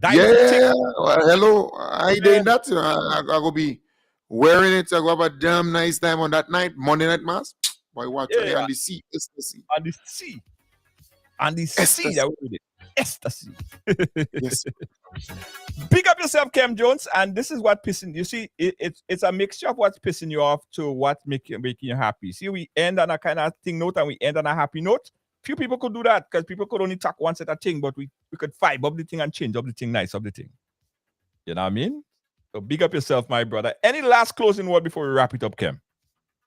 Well, hello. I doing that. You know, I go be wearing it. I go have a damn nice time on that night, Monday night mass. Boy, watch on the sea. Ecstasy. On the sea. On the sea, that we did. Ecstasy. Yes. Pick up yourself, Kem Jones, and this is what pissing you see. It's a mixture of what's pissing you off to what's making you happy. See, we end on a kind of thing note and we end on a happy note. Few people could do that because people could only talk once at a thing, but we could vibe up the thing and change up the thing, nice up the thing. You know what I mean? So big up yourself, my brother. Any last closing word before we wrap it up, Kem?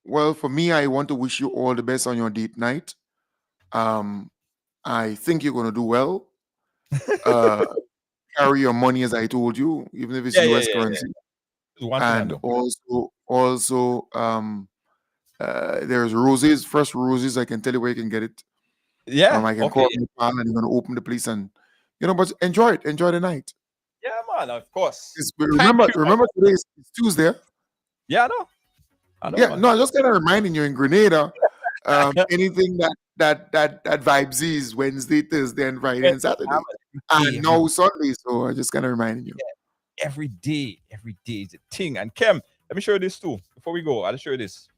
Well, for me, I want to wish you all the best on your date night. I think you're going to do well. Carry your money, as I told you, even if it's US currency. And also, there's roses, fresh roses. I can tell you where you can get it. Yeah. I can call Nepal and you're going to open the place and, you know, but enjoy it. Enjoy the night. Yeah, man, of course. Remember today is Tuesday. Yeah, I know. Yeah, no, I'm just kind of reminding you in Grenada, anything that vibes is Wednesday, Thursday, and Friday and Saturday. And now Sunday, so I just kind of reminding you. Yeah, every day is a thing. And Kem, let me show you this too. Before we go, I'll show you this.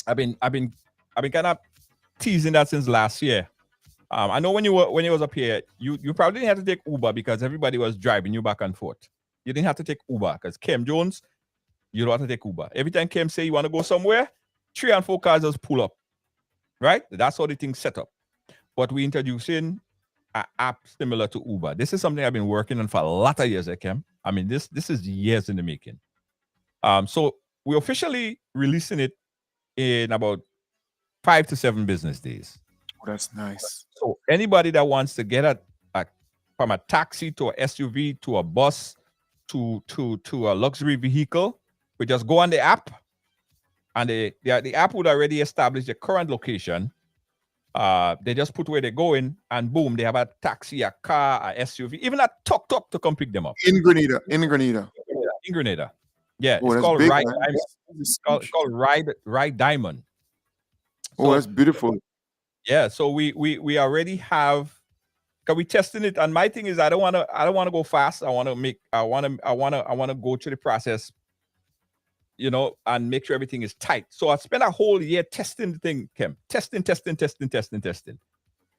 I've been kind of teasing that since last year. I know when you was up here, you probably didn't have to take Uber because everybody was driving you back and forth. You didn't have to take Uber because Kem Jones, you don't have to take Uber. Every time Kem say you want to go somewhere, 3 and 4 cars just pull up. Right? That's how the thing's set up. But we're introducing an app similar to Uber. This is something I've been working on for a lot of years, Kem. I mean, this is years in the making. So we're officially releasing it in about 5 to 7 business days. Oh, that's nice. So anybody that wants to get from a taxi to a SUV to a bus to a luxury vehicle, we just go on the app, and the app would already establish the current location. They just put where they're going, and boom, they have a taxi, a car, a SUV, even a tuk-tuk to come pick them up. In Grenada. Yeah, oh, it's called big, Ride. It's called Ride Diamond. So, oh, that's beautiful. Yeah, so we already have, because we testing it, and my thing is I don't want to go fast. I want to go through the process, you know, and make sure everything is tight. So I spent a whole year testing the thing, Kem. Testing.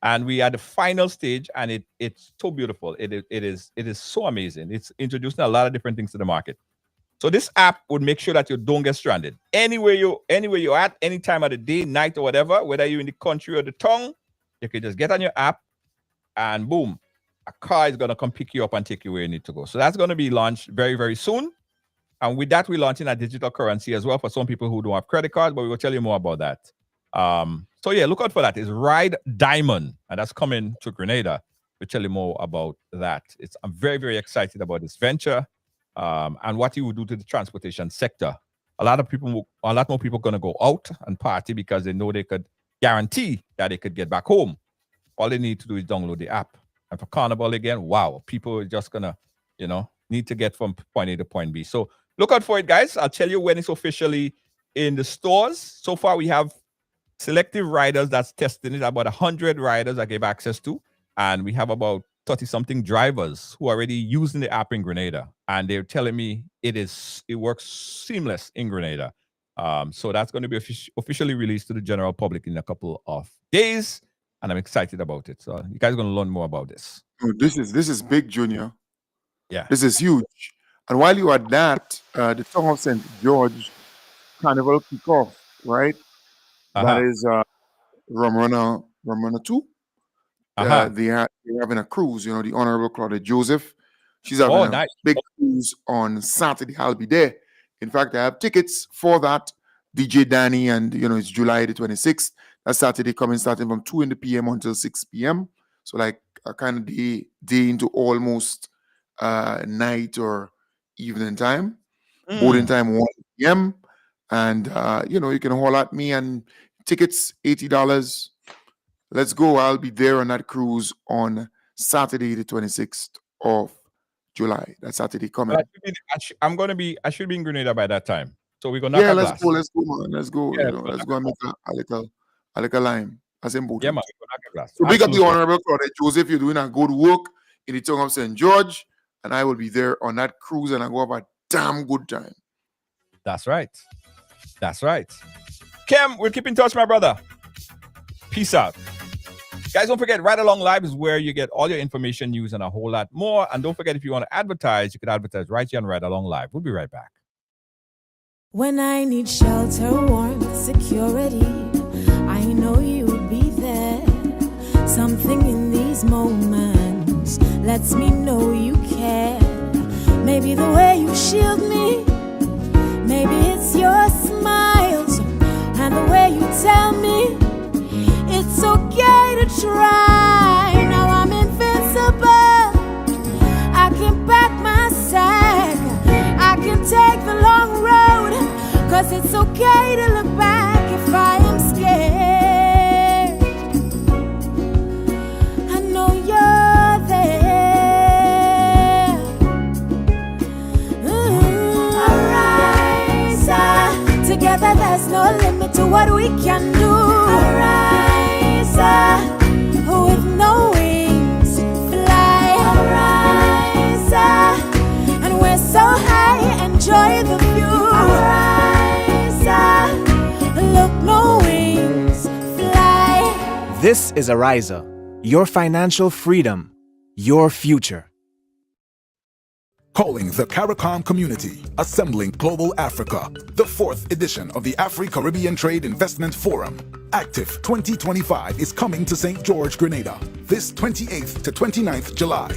And we are at the final stage, and it's so beautiful. It is so amazing. It's introducing a lot of different things to the market. So this app would make sure that you don't get stranded. Anywhere you're at, any time of the day, night, or whatever, whether you're in the country or the town, you can just get on your app and boom, a car is going to come pick you up and take you where you need to go. So that's going to be launched very, very soon. And with that, we're launching a digital currency as well for some people who don't have credit cards, but we will tell you more about that. So yeah, look out for that. It's Ride Diamond, and that's coming to Grenada. We'll tell you more about that. I'm very, very excited about this venture and what it will do to the transportation sector. A lot more people are going to go out and party because they know they could guarantee that they could get back home. All they need to do is download the app. And for Carnival again, wow, people are just going to, need to get from point A to point B. So look out for it, guys. I'll tell you when it's officially in the stores. So far, we have selective riders that's testing it, about 100 riders I gave access to. And we have about 30-something drivers who are already using the app in Grenada. And they're telling me it works seamless in Grenada. So that's going to be officially released to the general public in a couple of days. And I'm excited about it. So you guys are going to learn more about this. Oh, this is big, Junior. Yeah. This is huge. And while you are at that, the Town of St. George Carnival kickoff, right? That is Ramona 2. They're having a cruise, the Honorable Claudia Joseph. She's having a big cruise on Saturday. I'll be there. In fact, I have tickets for that. DJ Danny, and it's July the 26th. That's Saturday coming, starting from 2 in the PM until 6 PM. So like a kind of day into almost night or evening time. Boarding time 1 PM. And you can haul at me, and tickets $80. Let's go. I'll be there on that cruise on Saturday the 26th of July. That's Saturday coming. I should be in Grenada by that time. So we're gonna let's go, man. Let's go. Let's go and make a little lime. That's important. Yeah, man. We're gonna knock a glass. So big up the Honorable Claudia Joseph. You're doing a good work in the Town of St. George, and I will be there on that cruise, and I go have a damn good time. That's right. Kem, we'll keep in touch, my brother. Peace out. Guys, don't forget, Ridealong Live is where you get all your information, news, and a whole lot more. And don't forget, if you want to advertise, you can advertise right here on Ridealong Live. We'll be right back. When I need shelter, warmth, security, I know you'll be there. Something in these moments lets me know you care. Maybe the way you shield me, maybe it's your smiles and the way you tell me it's okay to try. Now I'm invincible. I can pack my sack. I can take the long road, 'cause it's okay to look back if I am scared. I know you're there. Arise, together there's no limit to what we can do. Arise, with no wings, fly. Arise, and we're so high, enjoy the view. Arise, look, no wings, fly. This is Ariza, your financial freedom, your future. Calling the CARICOM community, assembling Global Africa, the 4th edition of the Afri-Caribbean Trade Investment Forum. Active 2025 is coming to St. George, Grenada, this 28th to 29th July.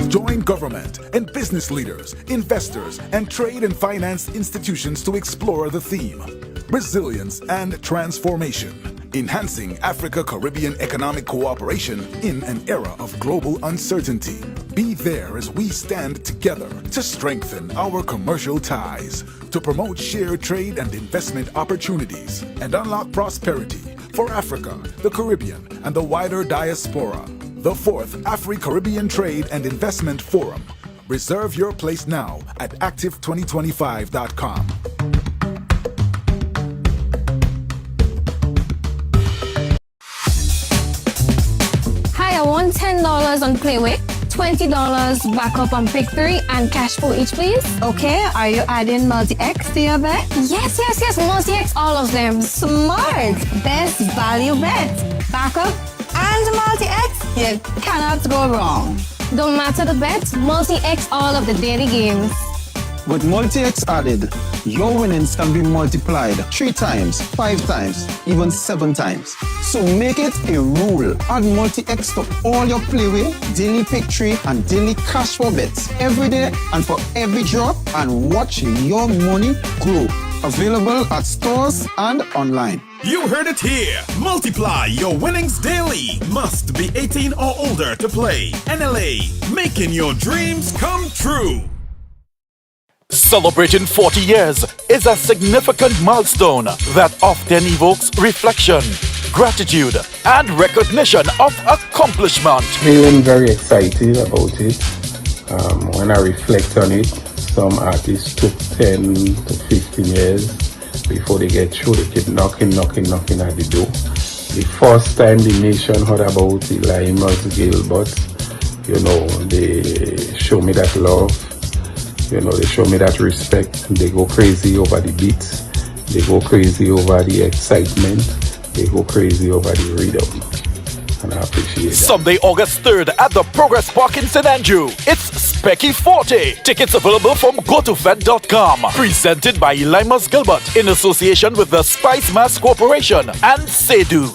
Join government and business leaders, investors, and trade and finance institutions to explore the theme, resilience and transformation, enhancing Africa-Caribbean economic cooperation in an era of global uncertainty. Be there as we stand together to strengthen our commercial ties, to promote shared trade and investment opportunities, and unlock prosperity for Africa, the Caribbean, and the wider diaspora. The 4th Afri-Caribbean Trade and Investment Forum. Reserve your place now at active2025.com. Hi, I want $10 on Playway, $20 backup on Pick 3, and cash for each, please. Okay, are you adding multi-X to your bet? Yes, multi-X, all of them. Smart! Best value bet. Backup and multi-X, you cannot go wrong. Don't matter the bet, multi-X all of the daily games. With multi-X added, your winnings can be multiplied 3 times, 5 times, even 7 times. So make it a rule. Add multi-X to all your playway, daily pick 3, and daily cash for bets every day and for every drop, and watch your money grow. Available at stores and online. You heard it here. Multiply your winnings daily. Must be 18 or older to play. NLA, making your dreams come true. Celebrating 40 years is a significant milestone that often evokes reflection, gratitude, and recognition of accomplishment. Feeling very excited about it. When I reflect on it, some artists took 10 to 15 years before they get through. They keep knocking at the door. The first time the nation heard about the Limas Gilbert, they show me that love. They show me that respect. They go crazy over the beats. They go crazy over the excitement. They go crazy over the rhythm. And I appreciate that. Sunday, August 3rd at the Progress Park in St. Andrew. It's Specky 40. Tickets available from gotofed.com. Presented by Limas Gilbert in association with the Spice Mass Corporation and Sedu.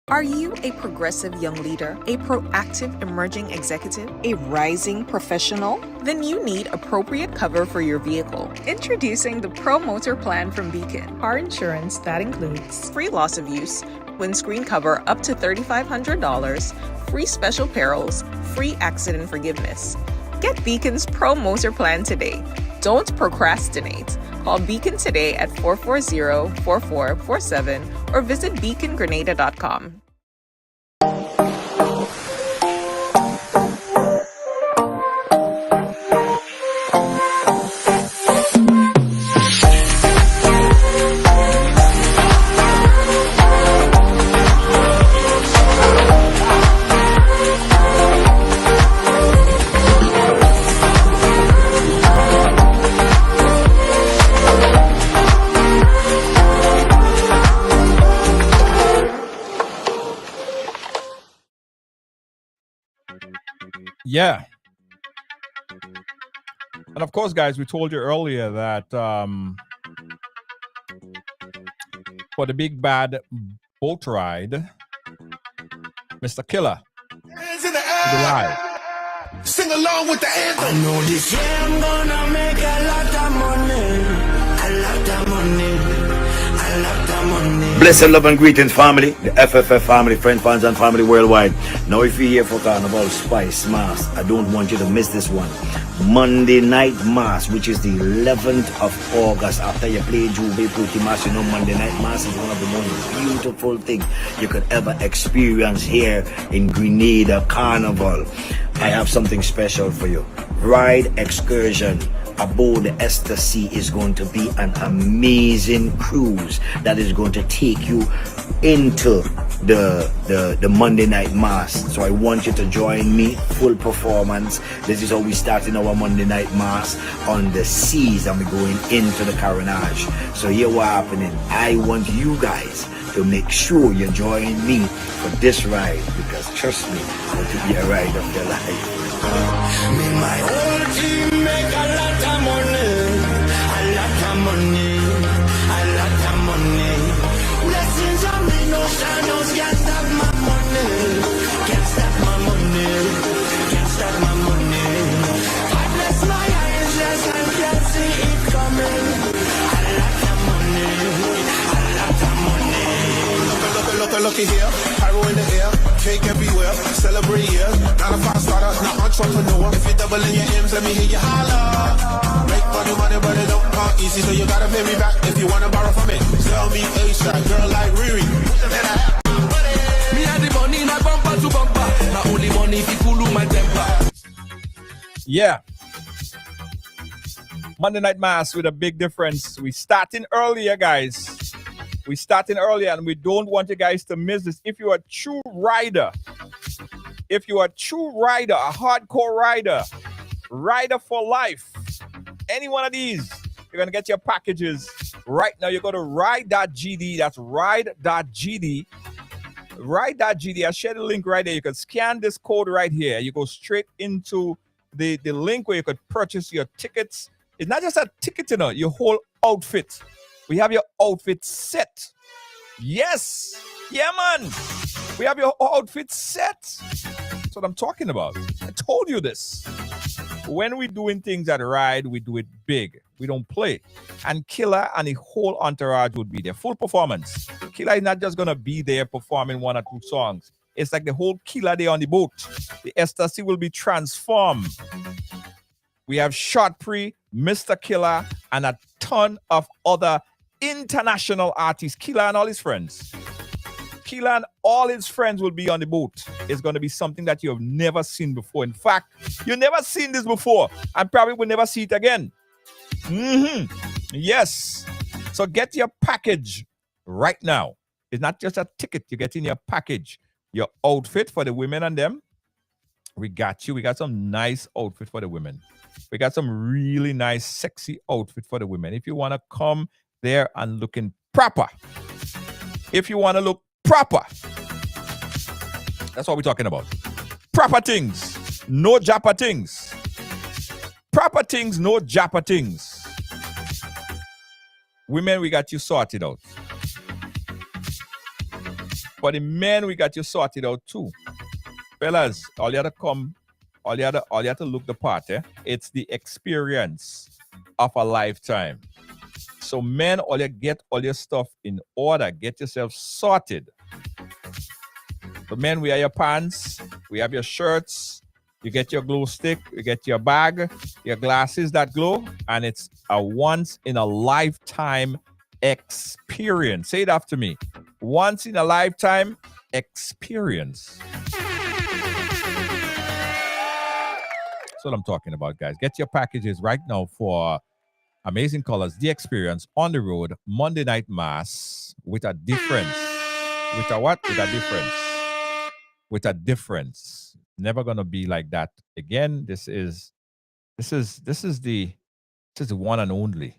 Are you a progressive young leader, a proactive emerging executive, a rising professional? Then you need appropriate cover for your vehicle. Introducing the Pro Motor Plan from Beacon. Car insurance that includes free loss of use, windscreen cover up to $3,500, free special perils, free accident forgiveness. Get Beacon's Pro Motor Plan today. Don't procrastinate. Call Beacon today at 440-4447 or visit beacongrenada.com. Yeah. And of course, guys, we told you earlier that for the big bad boat ride, Mr. Killer Hands in the air. Sing along with the anthem. I know this year I'm gonna make a lot of money. A lot of money. A lot of money. Blessed love and greetings, family, the FFF family, friend, fans, and family worldwide. Now, if you're here for Carnival Spice Mass, I don't want you to miss this one. Monday Night Mass, which is the 11th of August. After you play Jubilee Pretty Mass, Monday Night Mass is one of the most beautiful things you could ever experience here in Grenada Carnival. I have something special for you. Ride excursion aboard the Esther Sea is going to be an amazing cruise that is going to take you into the Monday Night Mass. So I want you to join me, full performance. This is how we starting our Monday Night Mass on the seas, and we're going into the Carnage. So here what's happening. I want you guys to make sure you join me for this ride, because trust me, it's going to be a ride of your life. Me my whole team make a lot of money. A lot of money. A lot of money. Blessings on me, no shadows can't stop my money. Can't stop my money. Can't stop my money. God bless my eyes, yes, I can see it coming. A lot of money. A lot of money. Look here. Pyro in the air. Cake everywhere. Celebrate years. Not a fast starter, not entrepreneur. If you're doubling your M's, let me hear you holler. Make money, but it don't come easy, so you gotta pay me back if you wanna borrow from it. Tell me A-shot, girl like Riri. Me and the money, not bumper to bumper. Not only money, if you cool my temper. Yeah. Monday Night Mass with a big difference. We starting earlier, guys. We starting earlier, and we don't want you guys to miss this. If you're a true rider, a hardcore rider for life, any one of these, you're going to get your packages right now. You go to ride.gd. That's ride.gd. Ride.gd. I share the link right there. You can scan this code right here. You go straight into the link where you could purchase your tickets. It's not just a ticket, your whole outfit. We have your outfit set. Yes. Yeah, man. We have your outfit set. That's what I'm talking about. I told you this. When we're doing things at Ride, we do it big. We don't play. And Killer and the whole entourage would be there. Full performance. Killer is not just going to be there performing 1 or 2 songs. It's like the whole Killer day on the boat. The ecstasy will be transformed. We have Short Pre, Mr. Killer, and a ton of other international artists. Killer and all his friends. Killer and all his friends will be on the boat. It's going to be something that you have never seen before. In fact, you've never seen this before and probably will never see it again. Yes. So get your package right now. It's not just a ticket. You're getting your package, your outfit for the women and them. We got you. We got some nice outfit for the women. We got some really nice, sexy outfit for the women. If you want to come there and looking proper, if you want to look proper, that's what we're talking about. Proper things, no japper things. Proper things, no japper things. Women, we got you sorted out. For the men, we got you sorted out too. Fellas, all you have to come, all you have to look the part, eh? It's the experience of a lifetime. So men, all you get all your stuff in order. Get yourself sorted. So men, we have your pants, we have your shirts, you get your glow stick, you get your bag, your glasses that glow, and it's a once in a lifetime experience. Say it after me. Once in a lifetime experience. That's what I'm talking about, guys. Get your packages right now for Amazing Colors, The Experience, on the road, Monday Night Mass, with a difference. With a what? With a difference. With a difference. Never gonna be like that again. This is the one and only.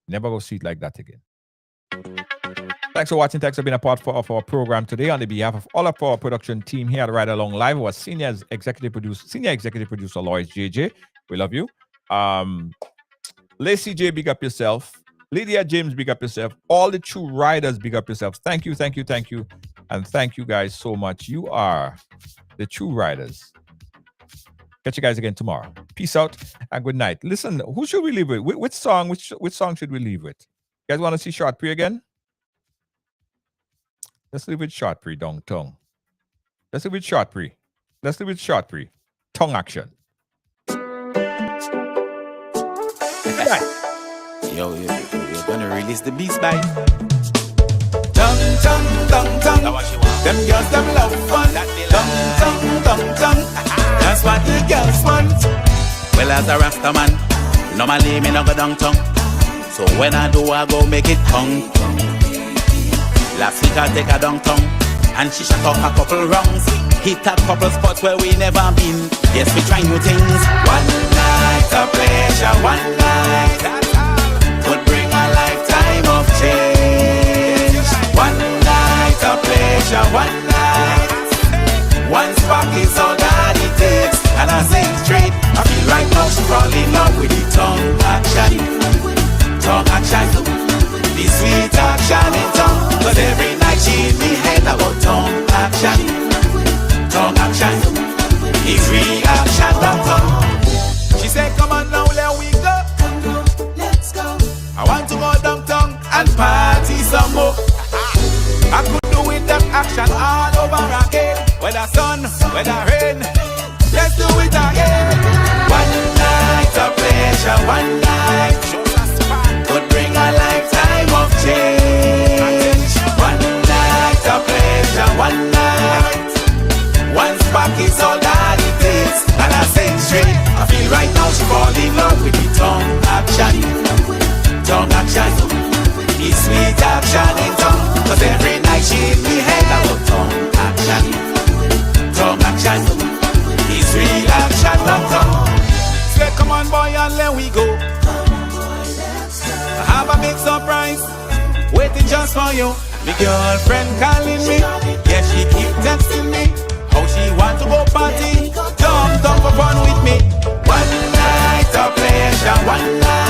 Never go see it like that again. Thanks for watching. Thanks for being a part of our program today. On the behalf of all of our production team here at Ridealong Live, our senior executive producer Lois JJ. We love you. Lacey J, big up yourself. Lydia James, big up yourself. All the true riders, big up yourselves. Thank you. And thank you guys so much. You are the true riders. Catch you guys again tomorrow. Peace out and good night. Listen, who should we leave with? Which song should we leave with? You guys want to see Short Pre again? Let's leave with Short Pre, Dong Tong. Let's leave with Short Pre. Tongue action. Yo, you're gonna release the beast by Tongue. Them girls, them love fun. Tongue. That's what the girls want. Well, as a Rasta man, normally me no go down tongue. So when I do, I go make it tongue. Last week I take a down tongue, and she shot off a couple rounds. Hit a couple spots where we never been. Yes, we try new things. One night of pleasure, one night could bring a lifetime of change. One night of pleasure, one night. One spark is all that it takes. And I say it straight, I feel right now she fall in love with the tongue action. The sweet action in tongue. Cause every night she in me head about tongue action. It's reaction tongue. She said come on now, let we go. Let's go. I want to go downtown and party some more. I could do with that action all over again. Whether sun, whether rain, let's do it again. One night of pleasure, one night could bring a lifetime of change. One night of pleasure, one night. One spark is all that it takes. And I say it straight, I feel right now she fall in love with the tongue action. It's sweet action in tongue. Cause every night she in me head about tongue action. It's real action tongue. Say come on boy and let we go. I have a big surprise waiting just for you. My girlfriend calling me. Yeah, she keep texting me how she want to go party. Downtown for fun with me. One night of pleasure, one night